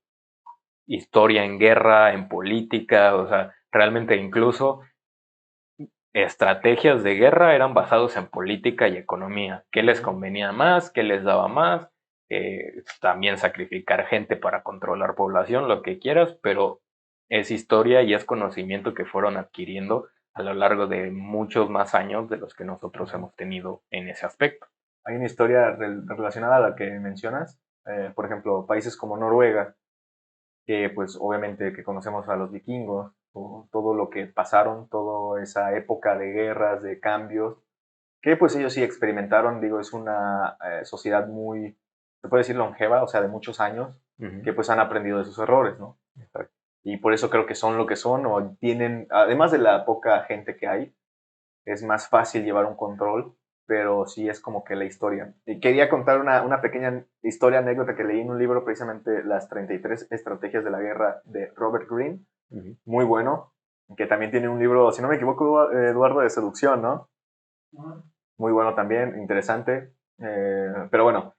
historia en guerra, en política, o sea, realmente incluso estrategias de guerra eran basados en política y economía. ¿Qué les convenía más? ¿Qué les daba más? También sacrificar gente para controlar población, lo que quieras, pero es historia y es conocimiento que fueron adquiriendo a lo largo de muchos más años de los que nosotros hemos tenido en ese aspecto. Hay una historia relacionada a la que mencionas, por ejemplo, países como Noruega, que pues obviamente que conocemos a los vikingos, todo lo que pasaron, toda esa época de guerras, de cambios, que pues ellos sí experimentaron, digo, es una sociedad muy, se puede decir longeva, o sea, de muchos años, que pues han aprendido de sus errores, ¿no? Y por eso creo que son lo que son, o tienen, además de la poca gente que hay, es más fácil llevar un control, pero sí es como que la historia. Y quería contar una pequeña historia, anécdota que leí en un libro, precisamente Las 33 Estrategias de la Guerra de Robert Greene, muy bueno, que también tiene un libro, si no me equivoco, Eduardo, de seducción, ¿no? Muy bueno también, interesante. Pero bueno,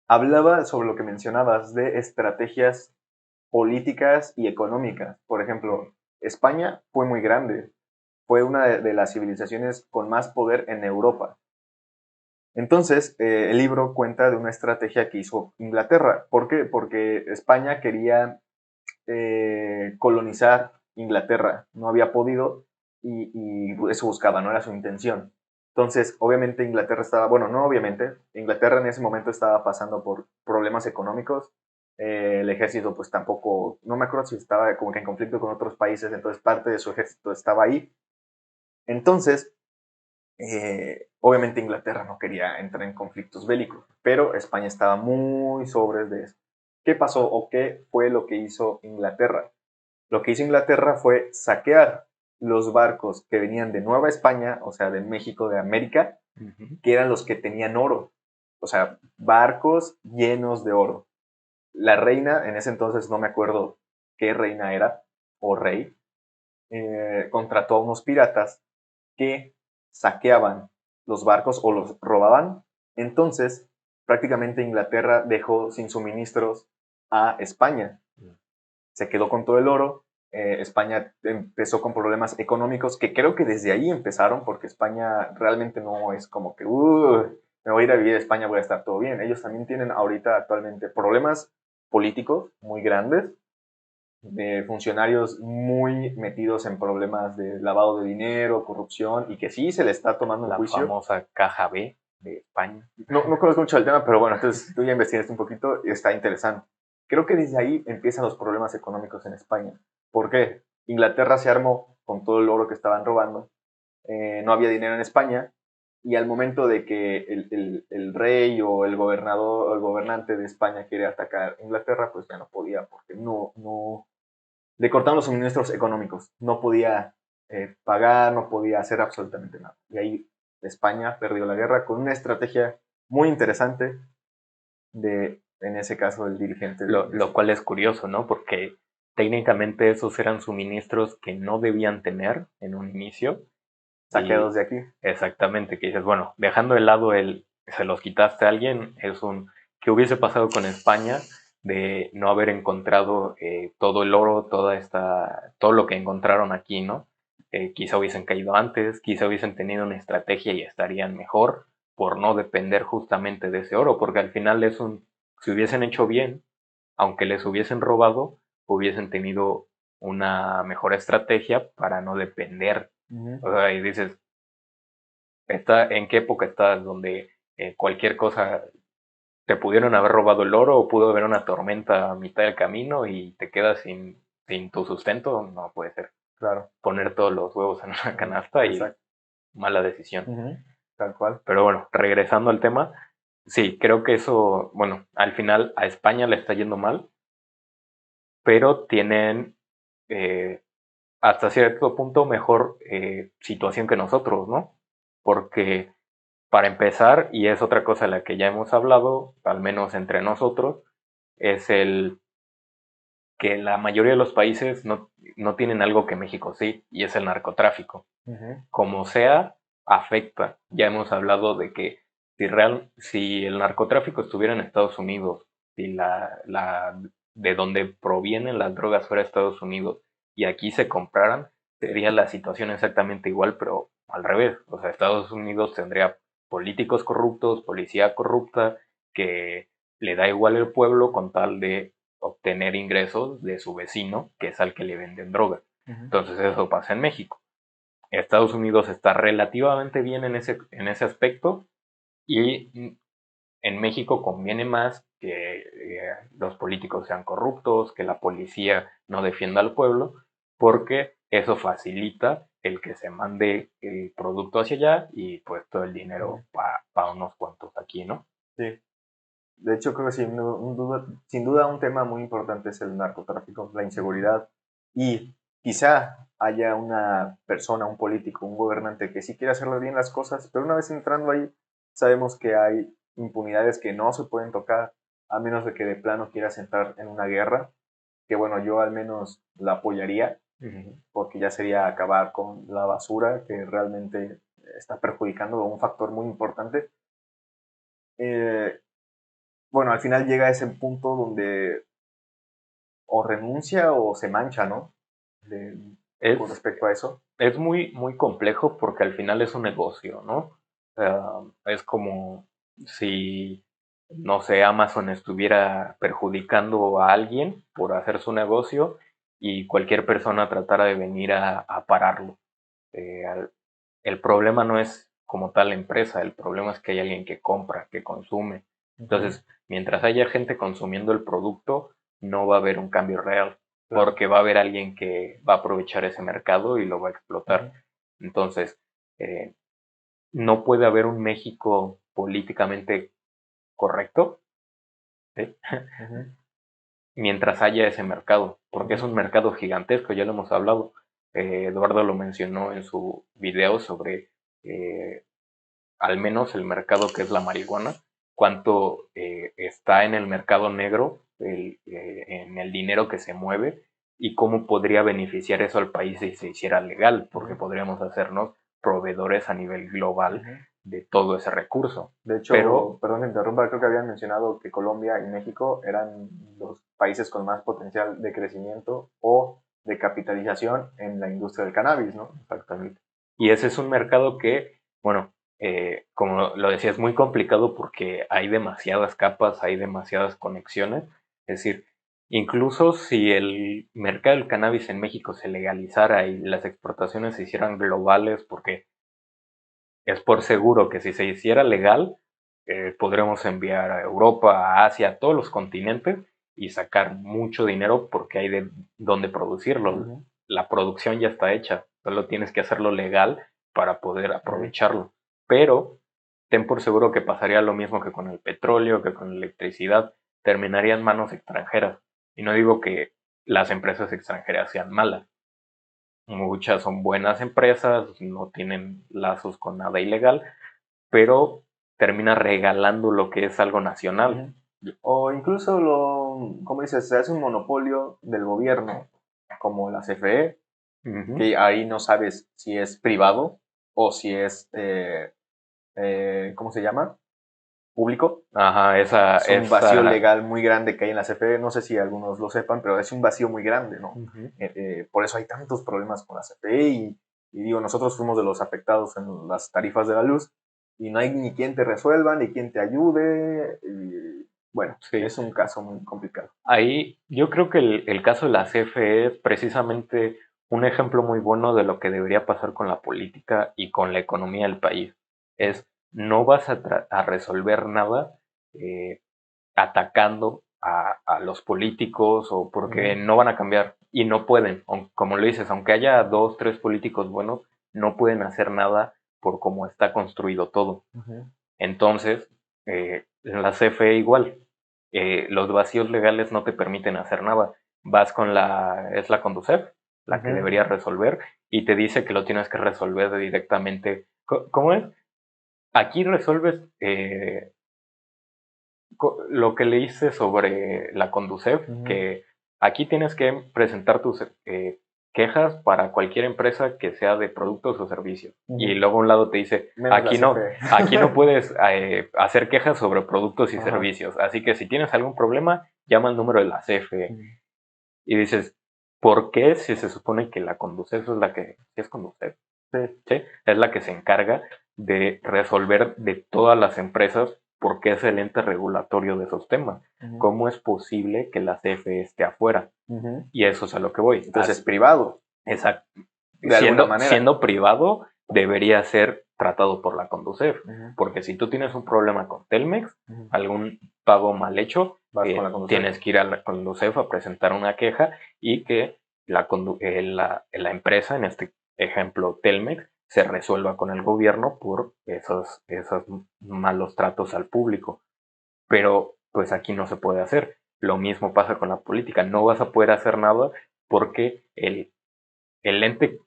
hablaba sobre lo que mencionabas de estrategias políticas y económicas. Por ejemplo, España fue muy grande, fue una de las civilizaciones con más poder en Europa. Entonces, el libro cuenta de una estrategia que hizo Inglaterra. ¿Por qué? Porque España quería colonizar Inglaterra, no había podido y eso buscaba, no era su intención. Entonces, obviamente Inglaterra estaba, bueno, no obviamente, Inglaterra en ese momento estaba pasando por problemas económicos, El ejército pues tampoco, no me acuerdo si estaba como que en conflicto con otros países, entonces parte de su ejército estaba ahí. Entonces, obviamente Inglaterra no quería entrar en conflictos bélicos, pero España estaba muy sobre de eso. ¿Qué pasó o qué fue lo que hizo Inglaterra? Lo que hizo Inglaterra fue saquear los barcos que venían de Nueva España, o sea, de México, de América, que eran los que tenían oro. O sea, barcos llenos de oro. La reina, en ese entonces no me acuerdo qué reina era, o rey, contrató a unos piratas que saqueaban los barcos o los robaban. Entonces, prácticamente Inglaterra dejó sin suministros a España. Se quedó con todo el oro. España empezó con problemas económicos que creo que desde ahí empezaron, porque España realmente no es como que me voy a ir a vivir a España, voy a estar todo bien. Ellos también tienen ahorita actualmente problemas políticos muy grandes, de funcionarios muy metidos en problemas de lavado de dinero, corrupción, y que sí se le está tomando un juicio. La famosa caja B de España. No conozco mucho el tema, pero bueno, entonces tú ya investigaste un poquito y está interesante. Creo que desde ahí empiezan los problemas económicos en España. ¿Por qué? Inglaterra se armó con todo el oro que estaban robando, no había dinero en España, y al momento de que el rey o el gobernador o el gobernante de España quiere atacar Inglaterra, pues ya no podía, porque le cortaron los suministros económicos, no podía pagar, no podía hacer absolutamente nada. Y ahí España perdió la guerra con una estrategia muy interesante en ese caso, el dirigente. Lo cual es curioso, ¿no? Porque técnicamente esos eran suministros que no debían tener en un inicio. Saqueados de aquí. Exactamente, que dices, bueno, dejando de lado se los quitaste a alguien, ¿qué hubiese pasado con España de no haber encontrado todo el oro, todo lo que encontraron aquí, ¿no? Quizá hubiesen caído antes, quizá hubiesen tenido una estrategia y estarían mejor por no depender justamente de ese oro, porque al final si hubiesen hecho bien, aunque les hubiesen robado, hubiesen tenido una mejor estrategia para no depender. O sea, y dices, ¿en qué época estás donde cualquier cosa te pudieron haber robado el oro o pudo haber una tormenta a mitad del camino y te quedas sin tu sustento? No puede ser. Claro. Poner todos los huevos en una canasta y mala decisión. Tal cual. Pero bueno, regresando al tema, sí, creo que eso, bueno, al final a España le está yendo mal, pero tienen hasta cierto punto mejor situación que nosotros, ¿no? Porque para empezar, y es otra cosa de la que ya hemos hablado, al menos entre nosotros, es el que la mayoría de los países no tienen algo que México sí, y es el narcotráfico. Como sea, afecta. Ya hemos hablado de que si el narcotráfico estuviera en Estados Unidos, si de donde provienen las drogas fuera Estados Unidos y aquí se compraran, sería la situación exactamente igual, pero al revés. O sea, Estados Unidos tendría políticos corruptos, policía corrupta, que le da igual el pueblo con tal de obtener ingresos de su vecino, que es al que le venden droga. Entonces eso pasa en México. Estados Unidos está relativamente bien en ese aspecto y en México conviene más que los políticos sean corruptos, que la policía no defienda al pueblo, porque eso facilita el que se mande el producto hacia allá y pues todo el dinero para unos cuantos aquí, ¿no? Sí. De hecho, creo que sin duda un tema muy importante es el narcotráfico, la inseguridad, y quizá haya una persona, un político, un gobernante que sí quiere hacerle bien las cosas, pero una vez entrando ahí, sabemos que hay impunidades que no se pueden tocar, a menos de que de plano quieras entrar en una guerra, que bueno, yo al menos la apoyaría, porque ya sería acabar con la basura que realmente está perjudicando un factor muy importante. Bueno, al final llega a ese punto donde o renuncia o se mancha, ¿no? Con respecto a eso. Es muy, muy complejo porque al final es un negocio, ¿no? Es como si, no sé, Amazon estuviera perjudicando a alguien por hacer su negocio y cualquier persona tratara de venir a pararlo. El problema no es como tal la empresa, el problema es que hay alguien que compra, que consume. Entonces, mientras haya gente consumiendo el producto, no va a haber un cambio real, Claro. porque va a haber alguien que va a aprovechar ese mercado y lo va a explotar. Entonces, no puede haber un México políticamente correcto, ¿sí? Mientras haya ese mercado, porque es un mercado gigantesco, ya lo hemos hablado. Eduardo lo mencionó en su video sobre al menos el mercado que es la marihuana, cuánto está en el mercado negro, en el dinero que se mueve y cómo podría beneficiar eso al país si se hiciera legal, porque podríamos hacernos proveedores a nivel global de todo ese recurso. De hecho, Pero, perdón que interrumpa, creo que habían mencionado que Colombia y México eran los países con más potencial de crecimiento o de capitalización en la industria del cannabis, ¿no? exactamente. Y ese es un mercado que, bueno, como lo decía, es muy complicado porque hay demasiadas capas, hay demasiadas conexiones. Es decir, incluso si el mercado del cannabis en México se legalizara y las exportaciones se hicieran globales, porque es por seguro que si se hiciera legal, podremos enviar a Europa, a Asia, a todos los continentes y sacar mucho dinero porque hay de dónde producirlo. La producción ya está hecha, solo tienes que hacerlo legal para poder aprovecharlo. Pero ten por seguro que pasaría lo mismo que con el petróleo, que con la electricidad, terminaría en manos extranjeras. Y no digo que las empresas extranjeras sean malas, muchas son buenas empresas, no tienen lazos con nada ilegal, pero termina regalando lo que es algo nacional. O incluso, como dices, se hace un monopolio del gobierno, como la CFE, que ahí no sabes si es privado o si es, ¿cómo se llama? Público. Ajá, Es un vacío legal muy grande que hay en la CFE. No sé si algunos lo sepan, pero es un vacío muy grande, ¿no? Por eso hay tantos problemas con la CFE y digo, nosotros fuimos de los afectados en las tarifas de la luz y no hay ni quien te resuelva, ni quien te ayude. Y, bueno, sí, es un caso muy complicado. Ahí yo creo que el caso de la CFE es precisamente un ejemplo muy bueno de lo que debería pasar con la política y con la economía del país. Es, no vas a resolver nada atacando a los políticos o porque no van a cambiar y no pueden. Como lo dices, aunque haya 2, 3 políticos buenos, no pueden hacer nada por cómo está construido todo. Entonces, en la CFE igual, los vacíos legales no te permiten hacer nada. Vas con es la Conducef, la que debería resolver, y te dice que lo tienes que resolver directamente. ¿Cómo es? Aquí resuelves lo que le hice sobre la Conducef, que aquí tienes que presentar tus quejas para cualquier empresa que sea de productos o servicios. Y luego a un lado te dice, aquí no puedes hacer quejas sobre productos y servicios. Así que si tienes algún problema, llama al número de la CFE. Y dices, ¿por qué si se supone que la Conducef es la que... ¿Sí es Conducef? Sí. Es la que se encarga de resolver de todas las empresas porque es el ente regulatorio de esos temas. ¿Cómo es posible que la CFE esté afuera? Y eso es a lo que voy. Entonces es privado. Exacto. De alguna manera. Siendo privado, debería ser tratado por la Conducef. Porque si tú tienes un problema con Telmex, algún pago mal hecho, tienes que ir a la Conducef a presentar una queja y que la empresa, en este ejemplo Telmex, se resuelva con el gobierno por esos malos tratos al público. Pero pues aquí no se puede hacer. Lo mismo pasa con la política. No vas a poder hacer nada porque el ente,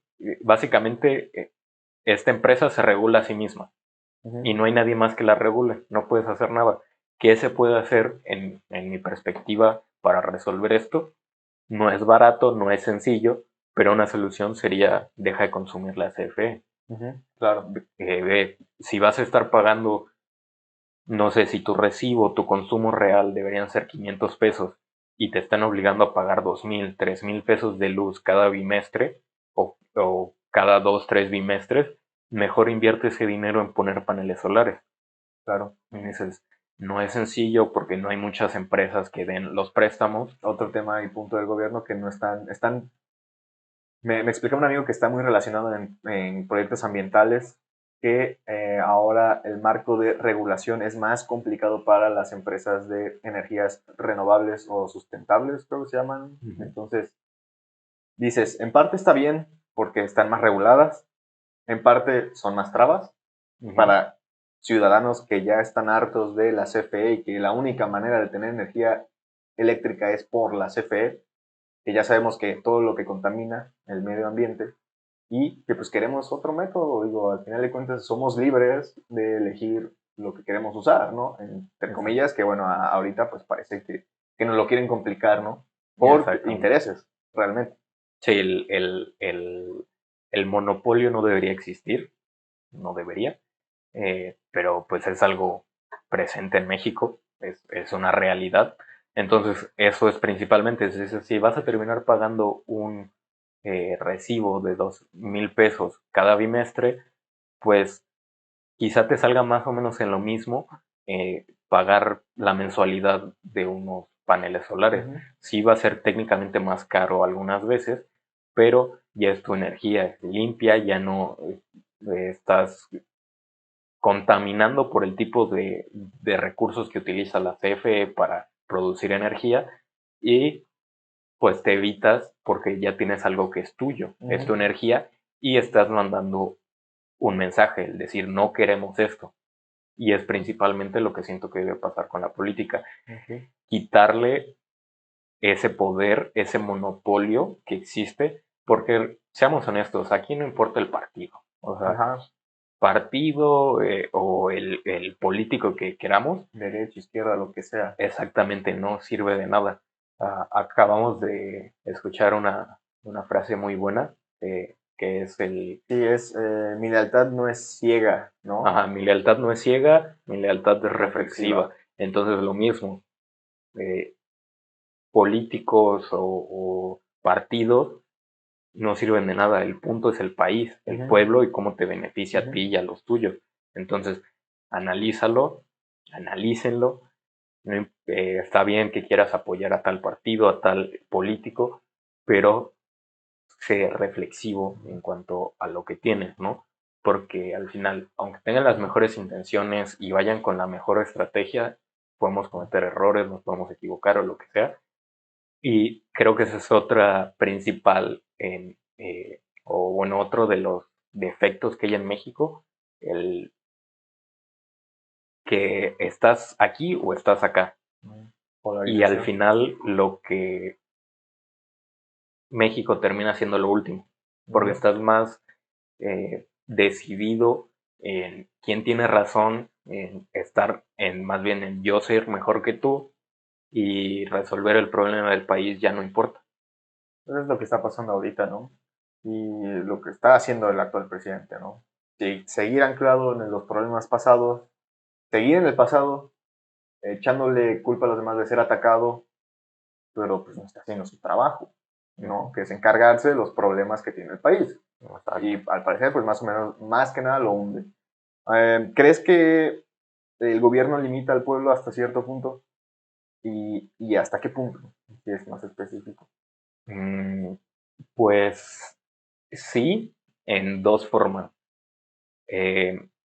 básicamente, esta empresa se regula a sí misma y no hay nadie más que la regule. No puedes hacer nada. ¿Qué se puede hacer en mi perspectiva para resolver esto? No es barato, no es sencillo, pero una solución sería deja de consumir la CFE. Claro. Si vas a estar pagando, no sé, si tu recibo, tu consumo real deberían ser 500 pesos y te están obligando a pagar 2,000, 3,000 pesos de luz cada bimestre o cada 2, 3 bimestres, mejor invierte ese dinero en poner paneles solares. Claro. Entonces, no es sencillo porque no hay muchas empresas que den los préstamos. Otro tema y punto del gobierno que no están me explicó un amigo que está muy relacionado en proyectos ambientales que ahora el marco de regulación es más complicado para las empresas de energías renovables o sustentables, creo que se llaman. Entonces, dices, en parte está bien porque están más reguladas, en parte son más trabas para ciudadanos que ya están hartos de la CFE y que la única manera de tener energía eléctrica es por la CFE, que ya sabemos que todo lo que contamina el medio ambiente y que pues queremos otro método, digo, al final de cuentas somos libres de elegir lo que queremos usar, ¿no? Entre comillas, que bueno, ahorita pues parece que nos lo quieren complicar, ¿no? Por intereses, realmente. Sí, el monopolio no debería existir, no debería, pero pues es algo presente en México, es una realidad. Entonces, eso es principalmente, es decir, si vas a terminar pagando un recibo de 2,000 pesos cada bimestre, pues quizá te salga más o menos en lo mismo pagar la mensualidad de unos paneles solares. Sí va a ser técnicamente más caro algunas veces, pero ya es tu energía limpia, ya no estás contaminando por el tipo de recursos que utiliza la CFE para producir energía y pues te evitas porque ya tienes algo que es tuyo, es tu energía y estás mandando un mensaje, el decir no queremos esto. Y es principalmente lo que siento que debe pasar con la política. Quitarle ese poder, ese monopolio que existe, porque seamos honestos, aquí no importa el partido. O sea, partido o el político que queramos, derecha, izquierda, lo que sea. Exactamente, no sirve de nada. Acabamos de escuchar una frase muy buena que es el... Sí, es mi lealtad no es ciega, ¿no? Ajá, mi lealtad no es ciega, mi lealtad es reflexiva. Entonces lo mismo, políticos o partidos no sirven de nada. El punto es el país, el pueblo y cómo te beneficia a ti y a los tuyos. Entonces, analízalo, analícenlo. Está bien que quieras apoyar a tal partido, a tal político, pero sé reflexivo en cuanto a lo que tienes, ¿no? Porque al final, aunque tengan las mejores intenciones y vayan con la mejor estrategia, podemos cometer errores, nos podemos equivocar o lo que sea. Y creo que esa es otra principal, o bueno, otro de los defectos que hay en México, el que estás aquí o estás acá. Y al final lo que México termina siendo lo último, porque estás más decidido en quién tiene razón, en estar en más bien en yo ser mejor que tú y resolver el problema del país ya no importa. Eso es lo que está pasando ahorita, ¿no? Y lo que está haciendo el actual presidente, ¿no? Sí, seguir anclado en los problemas pasados, seguir en el pasado, echándole culpa a los demás de ser atacado, pero pues no está haciendo su trabajo, ¿no? Que es encargarse de los problemas que tiene el país. Y al parecer, pues más o menos, más que nada lo hunde. ¿Crees que el gobierno limita al pueblo hasta cierto punto? ¿Y hasta qué punto? Si es más específico. Pues sí, en dos formas.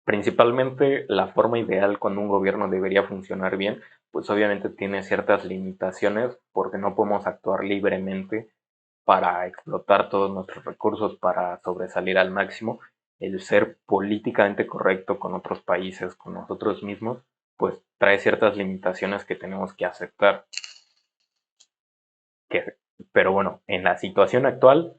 Principalmente la forma ideal cuando un gobierno debería funcionar bien, pues obviamente tiene ciertas limitaciones porque no podemos actuar libremente para explotar todos nuestros recursos, para sobresalir al máximo. El ser políticamente correcto con otros países, con nosotros mismos, pues trae ciertas limitaciones que tenemos que aceptar. Pero bueno, en la situación actual,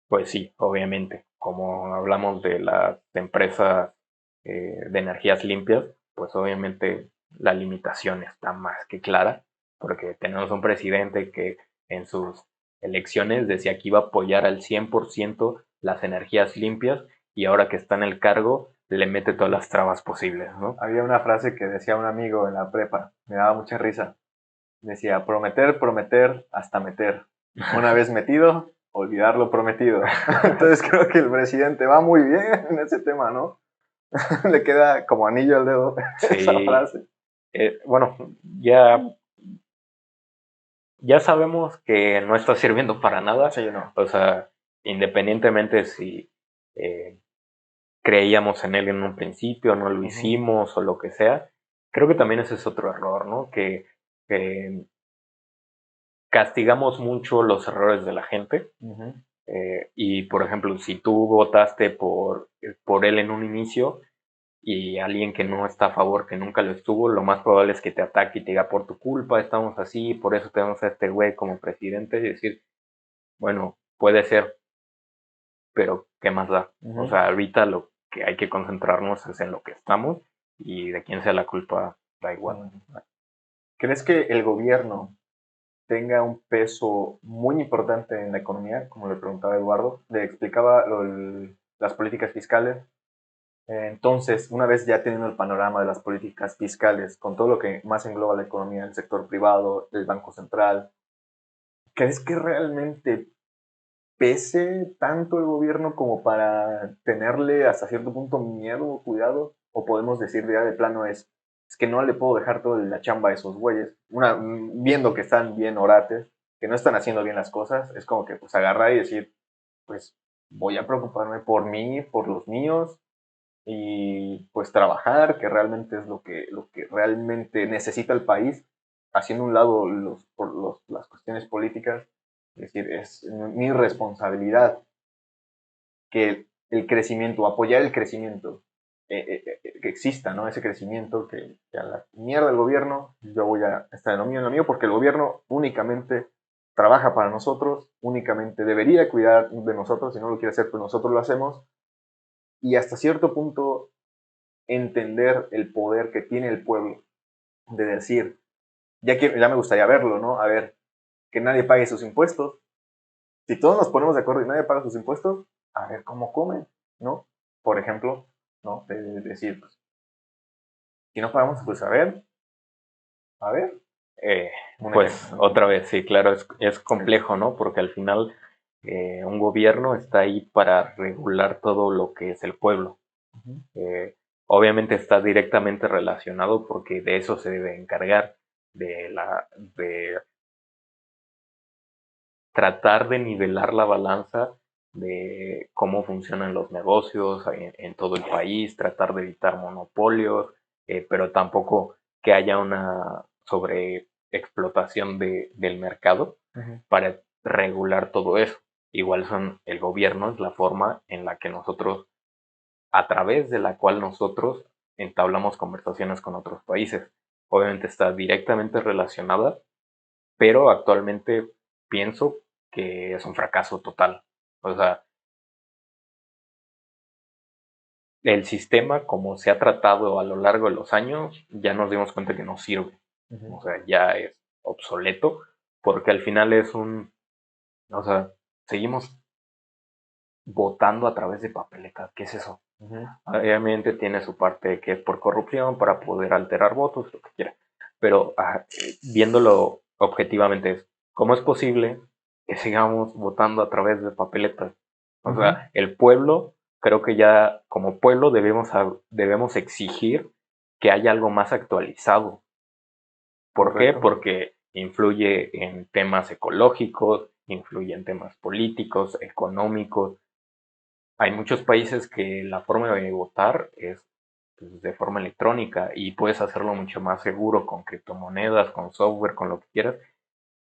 pues sí, obviamente, como hablamos de las empresas de energías limpias, pues obviamente la limitación está más que clara, porque tenemos un presidente que en sus elecciones decía que iba a apoyar al 100% las energías limpias y ahora que está en el cargo le mete todas las trabas posibles, ¿no? Había una frase que decía un amigo en la prepa, me daba mucha risa. Decía, prometer, prometer, hasta meter. Una vez metido, olvidar lo prometido. Entonces creo que el presidente va muy bien en ese tema, ¿no? Le queda como anillo al dedo esa frase. Bueno, ya sabemos que no está sirviendo para nada. Sí, no. O sea, independientemente si creíamos en él en un principio, no lo hicimos o lo que sea. Creo que también ese es otro error, ¿no? Que castigamos mucho los errores de la gente. Y, por ejemplo, si tú votaste por él en un inicio y alguien que no está a favor, que nunca lo estuvo, lo más probable es que te ataque y te diga, por tu culpa estamos así, por eso tenemos a este güey como presidente, y decir, bueno, puede ser, pero ¿qué más da? O sea, ahorita lo que hay que concentrarnos es en lo que estamos y de quién sea la culpa, da igual. ¿Crees que el gobierno tenga un peso muy importante en la economía? Como le preguntaba Eduardo, le explicaba las políticas fiscales. Entonces, una vez ya teniendo el panorama de las políticas fiscales, con todo lo que más engloba la economía, el sector privado, el Banco Central, ¿crees que realmente pese tanto el gobierno como para tenerle hasta cierto punto miedo o cuidado? ¿O podemos decir ya de plano es que no le puedo dejar toda la chamba a esos güeyes? Viendo que están bien orates, que no están haciendo bien las cosas, es como que pues agarrar y decir, pues voy a preocuparme por mí, por los míos, y pues trabajar, que realmente es lo que realmente necesita el país, haciendo un lado las cuestiones políticas. Es decir, es mi responsabilidad que el crecimiento, apoyar el crecimiento, que exista, ¿no? Ese crecimiento, que a la mierda del gobierno, yo voy a estar en lo mío, porque el gobierno únicamente trabaja para nosotros, únicamente debería cuidar de nosotros, si no lo quiere hacer, pues nosotros lo hacemos, y hasta cierto punto entender el poder que tiene el pueblo de decir, ya me gustaría verlo, ¿no? A ver, que nadie pague sus impuestos. Si todos nos ponemos de acuerdo y nadie paga sus impuestos, a ver cómo comen, ¿no? Por ejemplo, ¿no? De decir, pues, si no pagamos, pues a ver. Pues Ejemplo. otra vez, sí, claro, es complejo, ¿no? Porque al final un gobierno está ahí para regular todo lo que es el pueblo. Obviamente está directamente relacionado porque de eso se debe encargar, de tratar de nivelar la balanza de cómo funcionan los negocios en todo el país, tratar de evitar monopolios, pero tampoco que haya una sobreexplotación del mercado para regular todo eso. Igual el gobierno es la forma en la que nosotros, a través de la cual nosotros entablamos conversaciones con otros países. Obviamente está directamente relacionada, pero actualmente pienso que es un fracaso total. O sea, el sistema como se ha tratado a lo largo de los años, ya nos dimos cuenta que no sirve. O sea, ya es obsoleto, porque al final o sea, seguimos votando a través de papeletas. ¿Qué es eso? Obviamente tiene su parte que es por corrupción, para poder alterar votos, lo que quiera. Pero viéndolo objetivamente, ¿cómo es posible que sigamos votando a través de papeletas? O sea, el pueblo, creo que ya como pueblo debemos exigir que haya algo más actualizado. ¿Por qué? Porque influye en temas ecológicos, influye en temas políticos, económicos. Hay muchos países que la forma de votar es pues, de forma electrónica y puedes hacerlo mucho más seguro con criptomonedas, con software, con lo que quieras.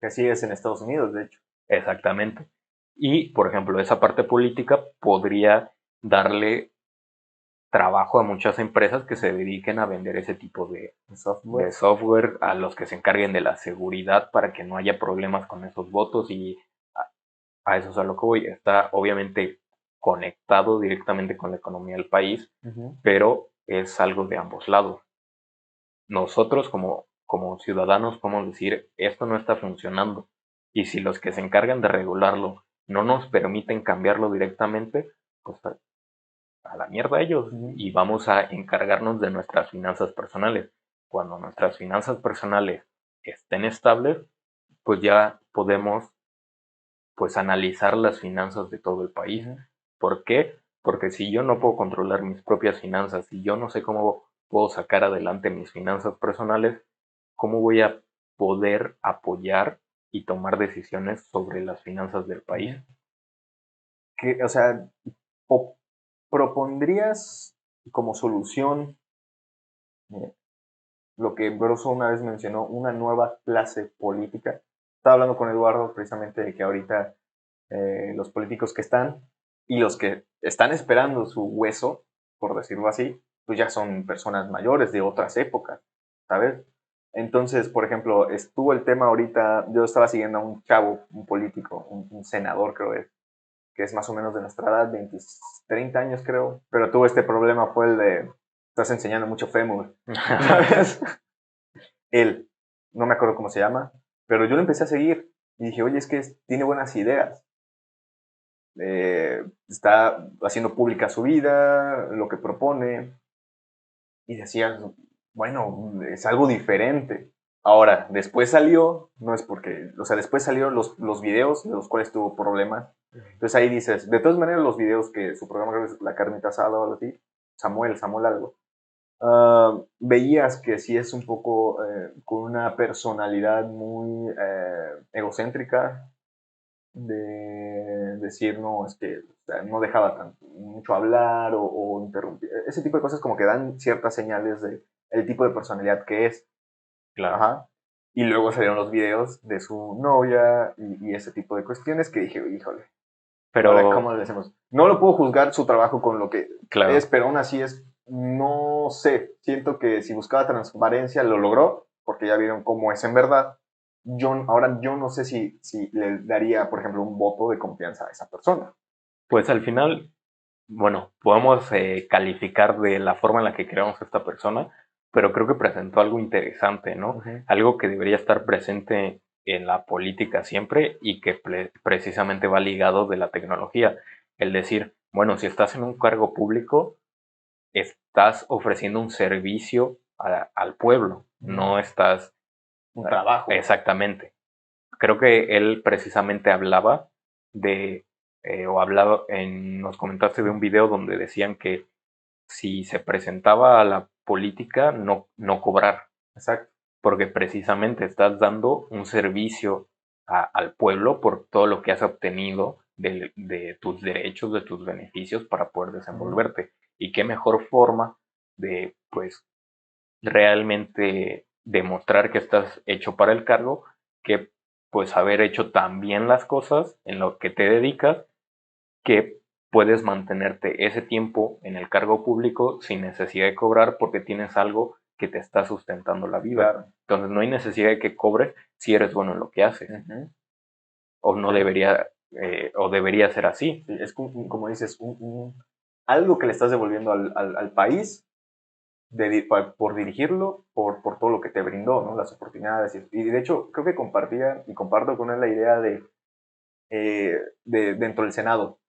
Que así es en Estados Unidos, de hecho. Exactamente. Y, por ejemplo, esa parte política podría darle trabajo a muchas empresas que se dediquen a vender ese tipo de software, a los que se encarguen de la seguridad para que no haya problemas con esos votos y a eso es a lo que voy. Está obviamente conectado directamente con la economía del país, pero es algo de ambos lados. Nosotros como ciudadanos podemos decir, esto no está funcionando. Y si los que se encargan de regularlo no nos permiten cambiarlo directamente, pues a la mierda ellos. Y vamos a encargarnos de nuestras finanzas personales. Cuando nuestras finanzas personales estén estables, pues ya podemos pues analizar las finanzas de todo el país. ¿Por qué? Porque si yo no puedo controlar mis propias finanzas, si yo no sé cómo puedo sacar adelante mis finanzas personales, ¿cómo voy a poder apoyar y tomar decisiones sobre las finanzas del país? Que, o sea, ¿propondrías como solución lo que Broso una vez mencionó, una nueva clase política? Estaba hablando con Eduardo precisamente de que ahorita los políticos que están y los que están esperando su hueso, por decirlo así, pues ya son personas mayores de otras épocas, ¿sabes? Entonces, por ejemplo, estuvo el tema ahorita, yo estaba siguiendo a un chavo, un político, un senador creo que es más o menos de nuestra edad, 20, 30 años creo, pero tuvo este problema, fue el de, estás enseñando mucho fémur, ¿sabes? Él, no me acuerdo cómo se llama, pero yo lo empecé a seguir y dije, oye, es que tiene buenas ideas. Está haciendo pública su vida, lo que propone, y decía, bueno, es algo diferente. Ahora, después salió, no es porque, o sea, después salieron los videos de los cuales tuvo problemas. Entonces ahí dices, de todas maneras los videos que su programa creo que es La Carnita Asada o algo así, Samuel algo, veías que sí es un poco con una personalidad muy egocéntrica, de decir, no, es que o sea, no dejaba mucho hablar o interrumpir. Ese tipo de cosas como que dan ciertas señales de el tipo de personalidad que es. Claro. Ajá. Y luego salieron los videos de su novia y ese tipo de cuestiones que dije, híjole, Pero, ahora, ¿cómo le decimos? No lo puedo juzgar su trabajo con lo que claro, es, pero aún así es, no sé, siento que si buscaba transparencia lo logró, porque ya vieron cómo es en verdad. Ahora yo no sé si le daría, por ejemplo, un voto de confianza a esa persona. pues al final, bueno, podemos calificar de la forma en la que creamos a esta persona, pero creo que presentó algo interesante, ¿no? Ujú. Algo que debería estar presente en la política siempre y que precisamente va ligado de la tecnología. El decir, bueno, si estás en un cargo público, estás ofreciendo un servicio al pueblo, no estás... Un trabajo. Exactamente. Creo que él precisamente hablaba de, o hablaba, nos comentaste de un video donde decían que si se presentaba a la política, no cobrar, Exacto. porque precisamente estás dando un servicio al pueblo por todo lo que has obtenido de tus derechos, de tus beneficios para poder desenvolverte. Y qué mejor forma de, pues, realmente demostrar que estás hecho para el cargo que, pues, haber hecho tan bien las cosas en lo que te dedicas que puedes mantenerte ese tiempo en el cargo público sin necesidad de cobrar porque tienes algo que te está sustentando la vida. Claro. Entonces no hay necesidad de que cobres si eres bueno en lo que haces. Ujú. O no debería, o debería ser así. Sí, es como dices, algo que le estás devolviendo al país por dirigirlo, por todo lo que te brindó, ¿no? Las oportunidades. Y de hecho, creo que compartía y comparto con él la idea de dentro del Senado,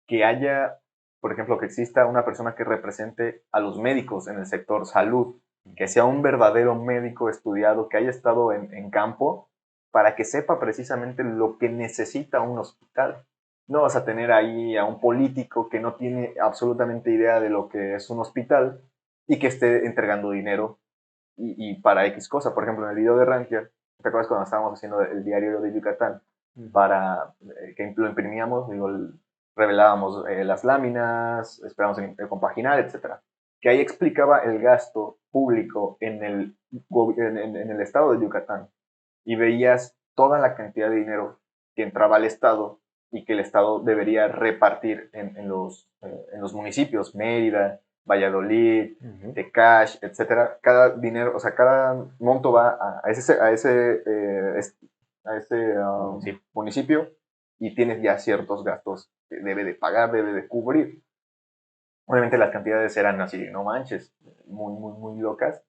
que haya, por ejemplo, que exista una persona que represente a los médicos en el sector salud, que sea un verdadero médico estudiado, que haya estado en campo, para que sepa precisamente lo que necesita un hospital. No vas a tener ahí a un político que no tiene absolutamente idea de lo que es un hospital y que esté entregando dinero y para X cosa. Por ejemplo, en el video de Rankia, ¿te acuerdas cuando estábamos haciendo el diario de Yucatán? Para que lo imprimíamos, digo, revelábamos las láminas, esperábamos compaginar, etcétera. Que ahí explicaba el gasto público en el estado de Yucatán y veías toda la cantidad de dinero que entraba al estado y que el estado debería repartir en los municipios, Mérida, Valladolid, Tecash, etcétera. Cada dinero, o sea, cada monto va a ese municipio y tienes ya ciertos gastos que debe de pagar, debe de cubrir. Obviamente las cantidades eran así, no manches, muy, muy, muy locas.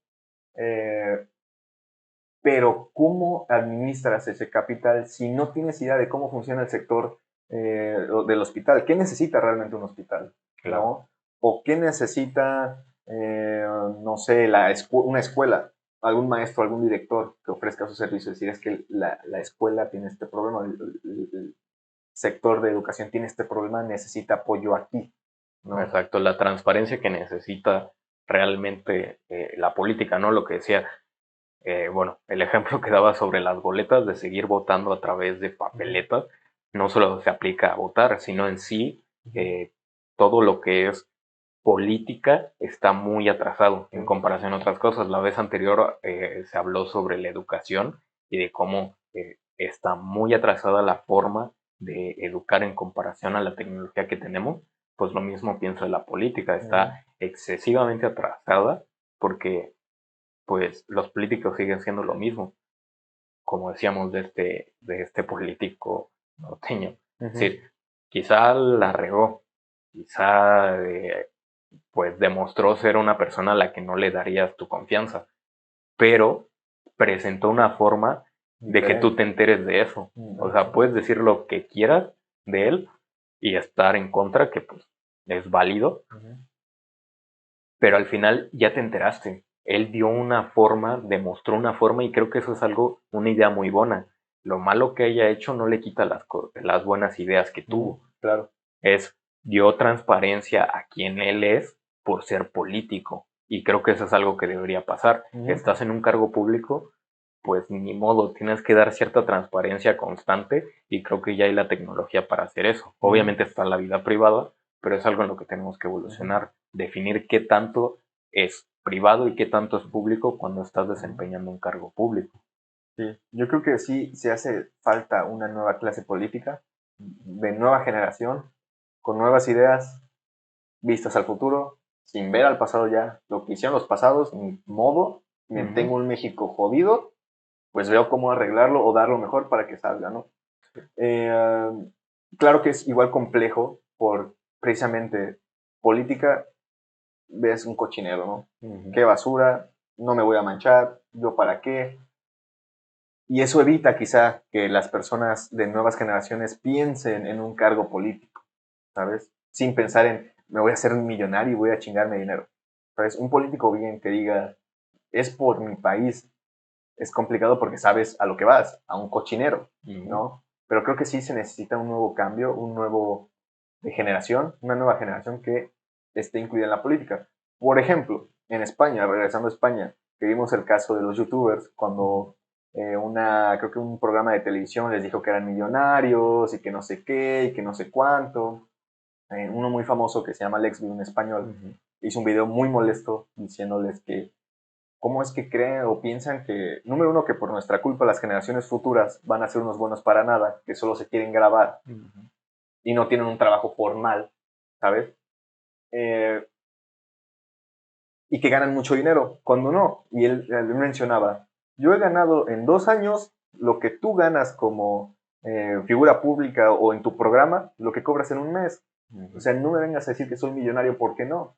Pero ¿cómo administras ese capital si no tienes idea de cómo funciona el sector del hospital? ¿Qué necesita realmente un hospital? Claro. ¿No? ¿O qué necesita, no sé, una escuela? Algún maestro, algún director que ofrezca sus servicios. Decir, es que la escuela tiene este problema, el sector de educación tiene este problema, necesita apoyo aquí, ¿no? Exacto, la transparencia que necesita realmente la política, ¿no? Lo que decía, bueno, el ejemplo que daba sobre las boletas de seguir votando a través de papeletas, no solo se aplica a votar, sino en sí todo lo que es política está muy atrasado en comparación a otras cosas. La vez anterior se habló sobre la educación y de cómo está muy atrasada la forma de educar en comparación a la tecnología que tenemos. Pues lo mismo pienso de la política, está excesivamente atrasada porque pues los políticos siguen siendo lo mismo, como decíamos de este político norteño. Es decir, quizá la regó, quizá pues demostró ser una persona a la que no le darías tu confianza, pero presentó una forma de que tú te enteres de eso. O sea, puedes decir lo que quieras de él y estar en contra, que pues es válido, pero al final ya te enteraste. Él dio una forma, demostró una forma y creo que eso es algo, una idea muy buena. Lo malo que haya hecho no le quita las buenas ideas que tuvo. Claro. Dio transparencia a quien él es por ser político. Y creo que eso es algo que debería pasar. Estás en un cargo público, pues ni modo, tienes que dar cierta transparencia constante y creo que ya hay la tecnología para hacer eso. Obviamente está la vida privada, pero es algo en lo que tenemos que evolucionar. Definir qué tanto es privado y qué tanto es público cuando estás desempeñando un cargo público. Sí, yo creo que sí se hace falta una nueva clase política, de nueva generación, con nuevas ideas, vistas al futuro, sin ver al pasado ya. Lo que hicieron los pasados, ni modo, tengo un México jodido, pues veo cómo arreglarlo o dar lo mejor para que salga, ¿no? Claro que es igual complejo por precisamente política, ves un cochinero, ¿no? Qué basura, no me voy a manchar, yo para qué. Y eso evita quizá que las personas de nuevas generaciones piensen en un cargo político, ¿sabes? Sin pensar en, me voy a hacer un millonario y voy a chingarme dinero. ¿Sabes? Un político bien que diga, es por mi país, es complicado porque sabes a lo que vas, a un cochinero, ¿no? Pero creo que sí se necesita un nuevo cambio, un nuevo de generación, una nueva generación que esté incluida en la política. Por ejemplo, en España, regresando a España, que vimos el caso de los youtubers, cuando creo que un programa de televisión les dijo que eran millonarios y que no sé qué y que no sé cuánto. Uno muy famoso que se llama Lexby, un español, hizo un video muy molesto diciéndoles que cómo es que creen o piensan que, número uno, que por nuestra culpa las generaciones futuras van a ser unos buenos para nada, que solo se quieren grabar y no tienen un trabajo formal, ¿sabes? Y que ganan mucho dinero, cuando no. Y él mencionaba, yo he ganado en 2 años lo que tú ganas como figura pública o en tu programa, lo que cobras en un mes. O sea, no me vengas a decir que soy millonario porque no.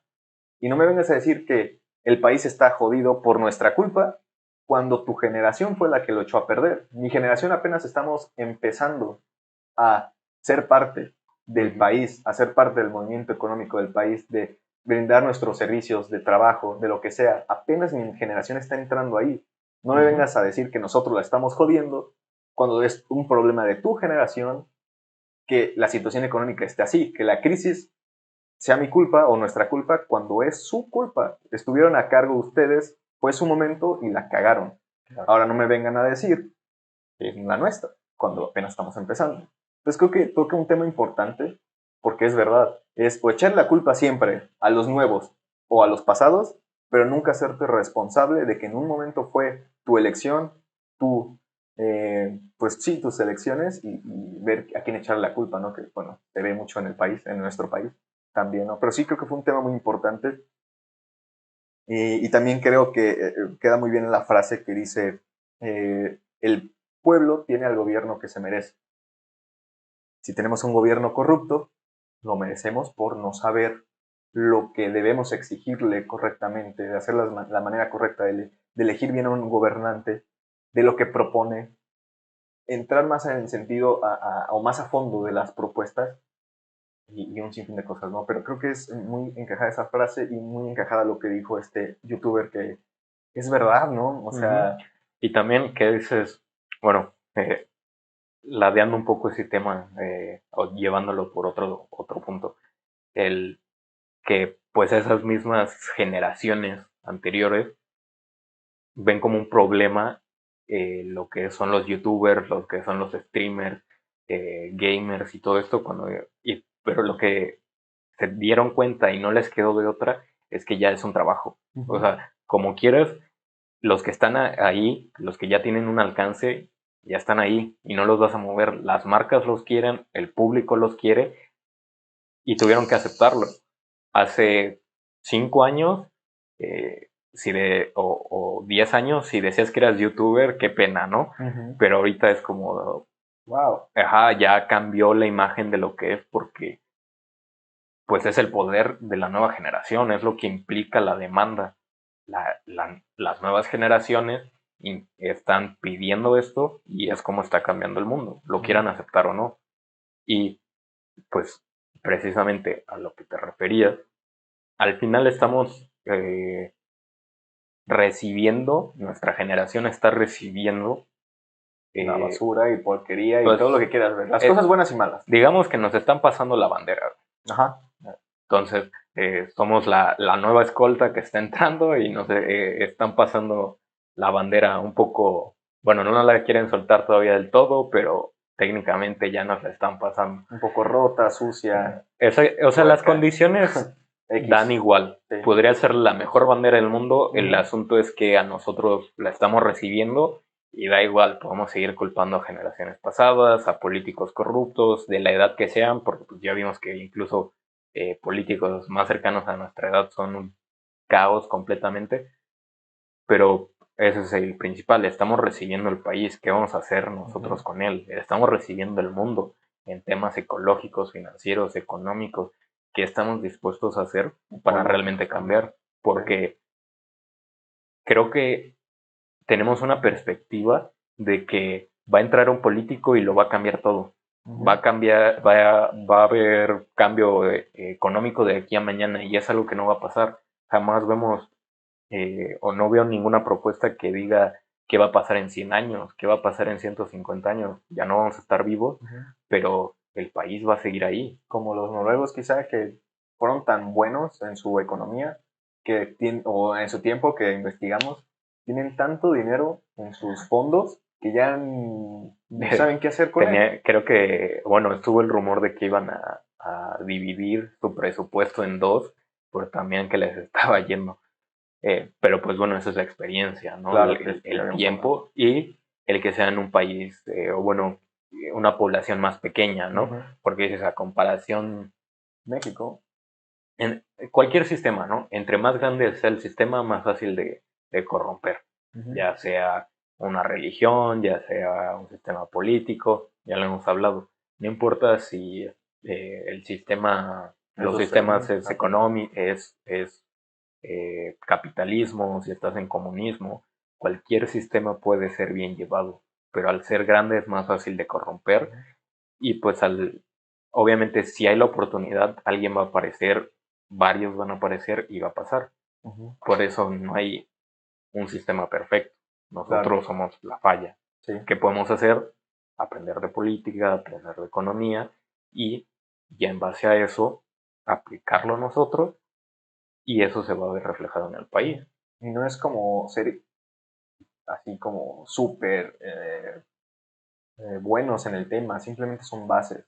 Y no me vengas a decir que el país está jodido por nuestra culpa cuando tu generación fue la que lo echó a perder. Mi generación apenas estamos empezando a ser parte del país, a ser parte del movimiento económico del país, de brindar nuestros servicios de trabajo, de lo que sea. Apenas mi generación está entrando ahí. No me vengas a decir que nosotros la estamos jodiendo cuando es un problema de tu generación que la situación económica esté así, que la crisis sea mi culpa o nuestra culpa cuando es su culpa. Estuvieron a cargo ustedes, fue su momento y la cagaron. Ahora no me vengan a decir que es la nuestra, cuando apenas estamos empezando. Entonces creo que toca un tema importante, porque es verdad, es o echar la culpa siempre a los nuevos o a los pasados, pero nunca hacerte responsable de que en un momento fue tu elección, pues sí, tus elecciones y ver a quién echar la culpa, ¿no? Que bueno, se ve mucho en el país, en nuestro país también, ¿no? Pero sí creo que fue un tema muy importante y también creo que queda muy bien la frase que dice, el pueblo tiene al gobierno que se merece. Si tenemos un gobierno corrupto, lo merecemos por no saber lo que debemos exigirle correctamente, de hacer la manera correcta, de elegir bien a un gobernante, de lo que propone, entrar más en el sentido o más a fondo de las propuestas y un sinfín de cosas, ¿no? Pero creo que es muy encajada esa frase y muy encajada lo que dijo este youtuber que es verdad, ¿no? O sea... Y también que dices, bueno, ladeando un poco ese tema o llevándolo por otro punto, el que pues esas mismas generaciones anteriores ven como un problema lo que son los youtubers, lo que son los streamers, gamers y todo esto, pero lo que se dieron cuenta y no les quedó de otra, es que ya es un trabajo. O sea, como quieras, los que están ahí, los que ya tienen un alcance, ya están ahí y no los vas a mover. Las marcas los quieren, el público los quiere y tuvieron que aceptarlo. Hace 5 años, o 10 años, si decías que eras youtuber, qué pena, ¿no? Pero ahorita es como, wow, ya cambió la imagen de lo que es porque pues es el poder de la nueva generación, es lo que implica la demanda. Las nuevas generaciones están pidiendo esto y es como está cambiando el mundo, lo quieran aceptar o no. Y pues precisamente a lo que te referías, al final estamos recibiendo, nuestra generación está recibiendo la basura y porquería y pues, todo lo que quieras ver, las cosas buenas y malas. Digamos que nos están pasando la bandera. Ajá. Entonces, somos la nueva escolta que está entrando y nos están pasando la bandera un poco, bueno, no la quieren soltar todavía del todo, pero técnicamente ya nos la están pasando. Un poco rota, sucia. O sea, las condiciones dan igual. Sí. Podría ser la mejor bandera del mundo, el asunto es que a nosotros la estamos recibiendo y da igual, podemos seguir culpando a generaciones pasadas, a políticos corruptos, de la edad que sean, porque pues, ya vimos que incluso políticos más cercanos a nuestra edad son un caos completamente, pero ese es el principal, estamos recibiendo el país, ¿qué vamos a hacer nosotros con él? Estamos recibiendo el mundo en temas ecológicos, financieros, económicos, ¿qué estamos dispuestos a hacer para realmente cambiar? Porque creo que tenemos una perspectiva de que va a entrar un político y lo va a cambiar todo. Va a cambiar, va a haber cambio económico de aquí a mañana y es algo que no va a pasar. Jamás vemos o no veo ninguna propuesta que diga qué va a pasar en 100 años, qué va a pasar en 150 años. Ya no vamos a estar vivos, pero el país va a seguir ahí. Como los noruegos quizá que fueron tan buenos en su economía o en su tiempo que investigamos, tienen tanto dinero en sus fondos que ya no saben qué hacer con él. Creo que, bueno, estuvo el rumor de que iban a dividir su presupuesto en dos, pero también que les estaba yendo. Pero pues bueno, esa es la experiencia, ¿no? Claro, el tiempo y el que sea en un país, o bueno, una población más pequeña, ¿no? Porque dices, a comparación, México, en cualquier sistema, ¿no? Entre más grande sea el sistema, más fácil de corromper, ya sea una religión, ya sea un sistema político, ya lo hemos hablado. No importa si el sistema, los sistemas es económico, es capitalismo, si estás en comunismo, cualquier sistema puede ser bien llevado, pero al ser grande es más fácil de corromper y pues obviamente si hay la oportunidad, alguien va a aparecer, varios van a aparecer y va a pasar. Por eso no hay un sistema perfecto, nosotros somos la falla. Sí. ¿Qué podemos hacer? Aprender de política, aprender de economía y ya en base a eso aplicarlo nosotros y eso se va a ver reflejado en el país. Y no es como ser así como súper buenos en el tema, simplemente son bases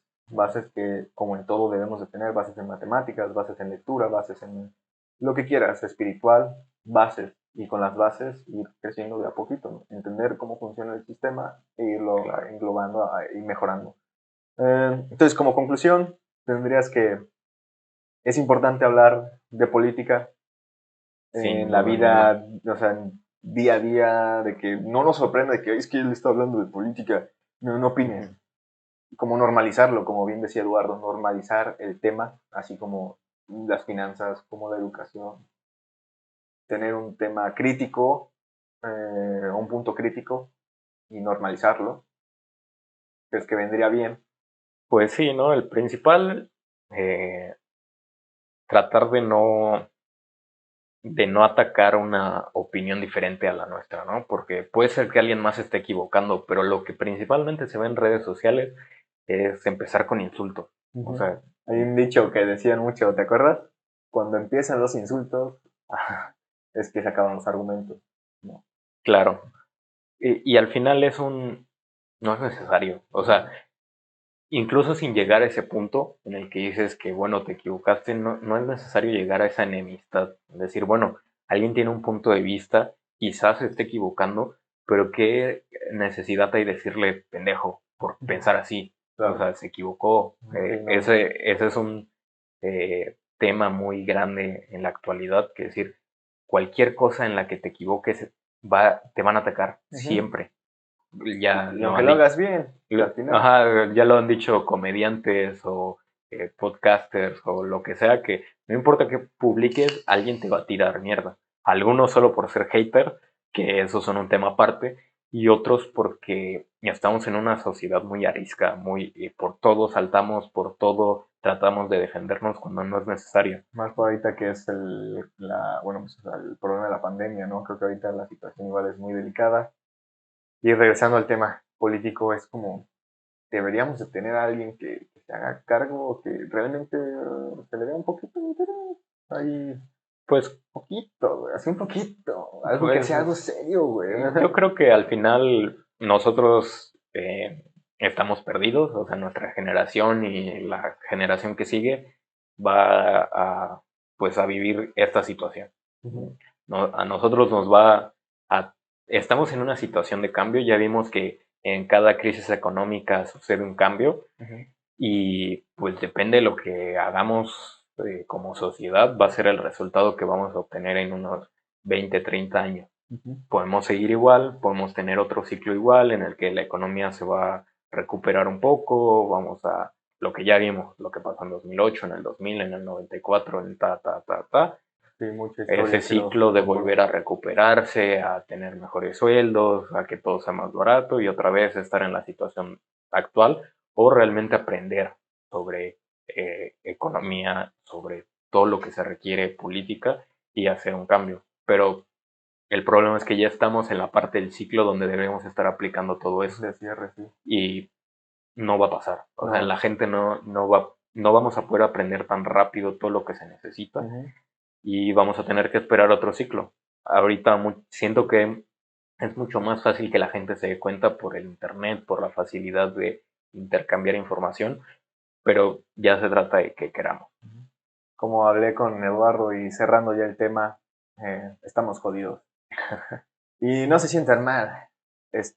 que como en todo debemos de tener, bases en matemáticas, bases en lectura, bases en lo que quieras, espiritual, bases, y con las bases ir creciendo de a poquito, ¿no? Entender cómo funciona el sistema e irlo englobando y mejorando. Entonces, como conclusión, tendrías que es importante hablar de política en la vida, o sea, día a día, de que no nos sorprenda de que es que él está hablando de política, no opines. Como normalizarlo, como bien decía Eduardo, normalizar el tema, así como las finanzas, como la educación. Tener un tema crítico, un punto crítico y normalizarlo. ¿Crees que vendría bien? Pues sí, ¿no? El principal, tratar de no atacar una opinión diferente a la nuestra, ¿no? Porque puede ser que alguien más esté equivocando, pero lo que principalmente se ve en redes sociales es empezar con insultos. O sea, hay un dicho que decían mucho, ¿te acuerdas? Cuando empiezan los insultos, es que se acaban los argumentos. ¿No? Claro. Y al final no es necesario. O sea, incluso sin llegar a ese punto en el que dices que, bueno, te equivocaste, no es necesario llegar a esa enemistad. Decir, bueno, alguien tiene un punto de vista, quizás se esté equivocando, pero ¿qué necesidad hay de decirle pendejo por pensar así? Claro. O sea, se equivocó. Sí, no. Ese es un tema muy grande en la actualidad, que decir, cualquier cosa en la que te equivoques te van a atacar siempre. Ya Y aunque lo hagas bien, al final. Ajá, ya lo han dicho comediantes o podcasters o lo que sea, que no importa que publiques, alguien te va a tirar mierda. Algunos solo por ser hater, que esos son un tema aparte, y otros porque ya estamos en una sociedad muy arisca, muy por todo saltamos, por todo tratamos de defendernos cuando no es necesario. Más por ahorita que es bueno, pues, el problema de la pandemia, ¿no? Creo que ahorita la situación igual es muy delicada. Y regresando al tema político, es como, deberíamos de tener a alguien que se haga cargo, que realmente se le vea un poquito de interés. Ahí, Pues, poquito, güey, así un poquito. Algo que pues sea algo serio, güey. yo creo que al final nosotros estamos perdidos, o sea, nuestra generación y la generación que sigue va a, pues, a vivir esta situación. A nosotros nos va a... Estamos en una situación de cambio, ya vimos que en cada crisis económica sucede un cambio y pues depende de lo que hagamos como sociedad, va a ser el resultado que vamos a obtener en unos 20, 30 años. Podemos seguir igual, podemos tener otro ciclo igual en el que la economía se va a recuperar un poco, vamos a lo que ya vimos, lo que pasó en 2008, en el 2000, en el 94, en Sí, mucha historia ese ciclo de volver a recuperarse, a tener mejores sueldos, a que todo sea más barato y otra vez estar en la situación actual o realmente aprender sobre economía, sobre todo lo que se requiere política y hacer un cambio. Pero el problema es que ya estamos en la parte del ciclo donde debemos estar aplicando todo eso. De cierre, sí. Y no va a pasar. O No. sea, la gente no vamos a poder aprender tan rápido todo lo que se necesita y vamos a tener que esperar otro ciclo. Ahorita siento que es mucho más fácil que la gente se dé cuenta por el internet, por la facilidad de intercambiar información, pero ya se trata de que queramos. Como hablé con Eduardo y cerrando ya el tema, estamos jodidos. Y no se sientan mal,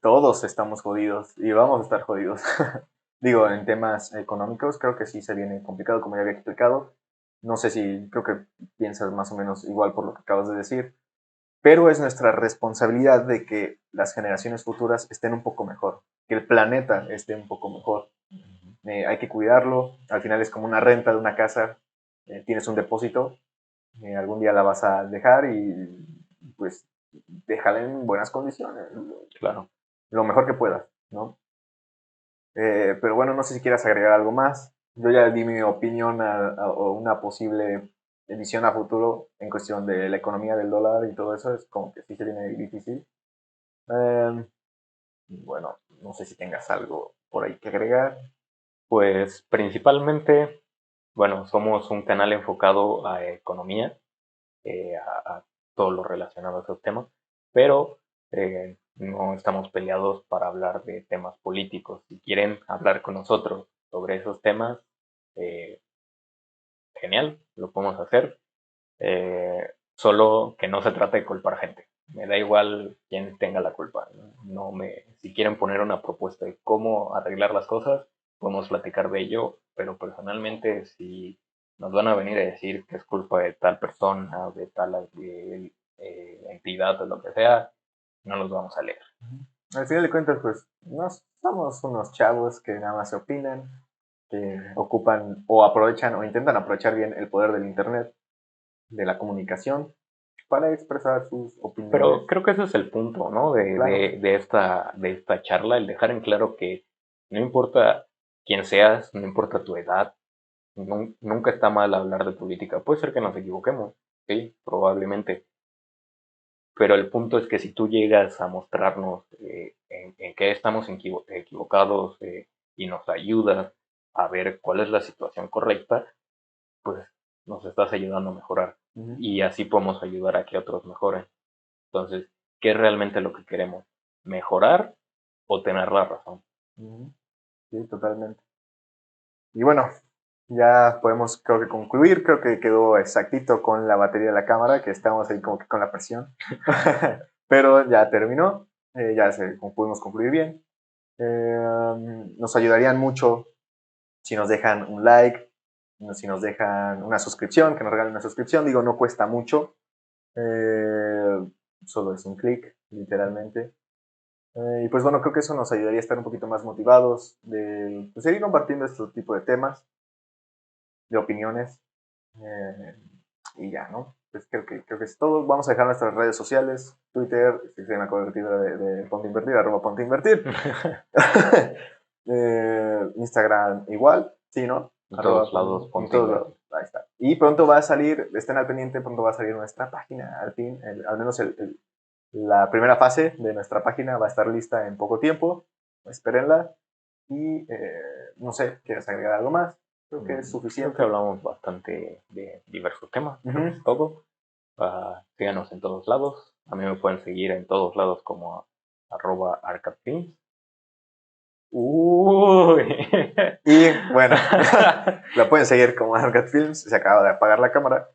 todos estamos jodidos y vamos a estar jodidos. Digo, en temas económicos creo que sí se viene complicado, como ya había explicado. No sé si creo que piensas más o menos igual por lo que acabas de decir, pero es nuestra responsabilidad de que las generaciones futuras estén un poco mejor, que el planeta esté un poco mejor. Hay que cuidarlo, al final es como una renta de una casa, tienes un depósito, algún día la vas a dejar y pues déjala en buenas condiciones, Claro. lo mejor que puedas, ¿no? Pero bueno, no sé si quieras agregar algo más. Yo ya di mi opinión a una posible edición a futuro en cuestión de la economía del dólar y todo eso. Es como que sí se viene difícil. Bueno, no sé si tengas algo por ahí que agregar. Pues principalmente, bueno, somos un canal enfocado a economía, a todo lo relacionado a esos temas, pero no estamos peleados para hablar de temas políticos. Si quieren hablar con nosotros sobre esos temas, eh, genial, lo podemos hacer. Solo que no se trate de culpar gente. Me da igual quién tenga la culpa. Si quieren poner una propuesta de cómo arreglar las cosas, podemos platicar de ello, pero personalmente si nos van a venir a decir que es culpa de tal persona, de tal entidad o lo que sea, no los vamos a leer. Al final de cuentas, pues, no somos unos chavos que nada más se opinan, que ocupan o aprovechan o intentan aprovechar bien el poder del Internet, de la comunicación, para expresar sus opiniones. Pero creo que ese es el punto, ¿no? Claro. De esta charla, el dejar en claro que no importa quién seas, no importa tu edad, nunca está mal hablar de política. Puede ser que nos equivoquemos, sí, probablemente. Pero el punto es que si tú llegas a mostrarnos en qué estamos equivocados y nos ayudas a ver cuál es la situación correcta, pues nos estás ayudando a mejorar. Y así podemos ayudar a que otros mejoren. Entonces, ¿qué es realmente lo que queremos? ¿Mejorar o tener la razón? Sí, totalmente. Y bueno, ya podemos creo que concluir. Creo que quedó exactito con la batería de la cámara, que estábamos ahí como que con la presión. Pero ya terminó, pudimos concluir bien. Nos ayudarían mucho si nos dejan un like, si nos dejan una suscripción, que nos regalen una suscripción. Digo, no cuesta mucho. Solo es un clic, literalmente. Y pues bueno, creo que eso nos ayudaría a estar un poquito más motivados de pues, seguir compartiendo este tipo de temas, de opiniones. Y ya, ¿no? Pues creo que es todo. Vamos a dejar nuestras redes sociales, Twitter, sección la convertida de Ponte Invertir, @Ponte Invertir. Instagram igual, sí, ¿no? En todos lados, Ponte Invertir. Ahí está. Y pronto va a salir, estén al pendiente, pronto va a salir nuestra página, al fin, al menos la primera fase de nuestra página va a estar lista en poco tiempo. Espérenla. Y no sé, ¿quieres agregar algo más? Creo que es suficiente. Creo que hablamos bastante de diversos temas. Es todo. Síganos en todos lados. A mí me pueden seguir en todos lados como @arcadefilms. Y bueno, la pueden seguir como Arcade Films. Se acaba de apagar la cámara.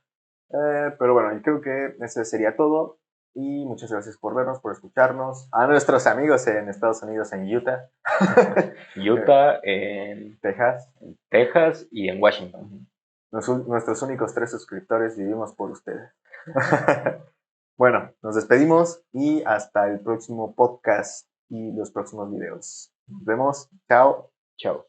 Pero bueno, yo creo que ese sería todo. Y muchas gracias por vernos, por escucharnos. A nuestros amigos en Estados Unidos, en Utah. Utah, en Texas y en Washington. Nuestros únicos 3 suscriptores vivimos por ustedes. Bueno, nos despedimos y hasta el próximo podcast y los próximos videos. Nos vemos. Chao. Chao.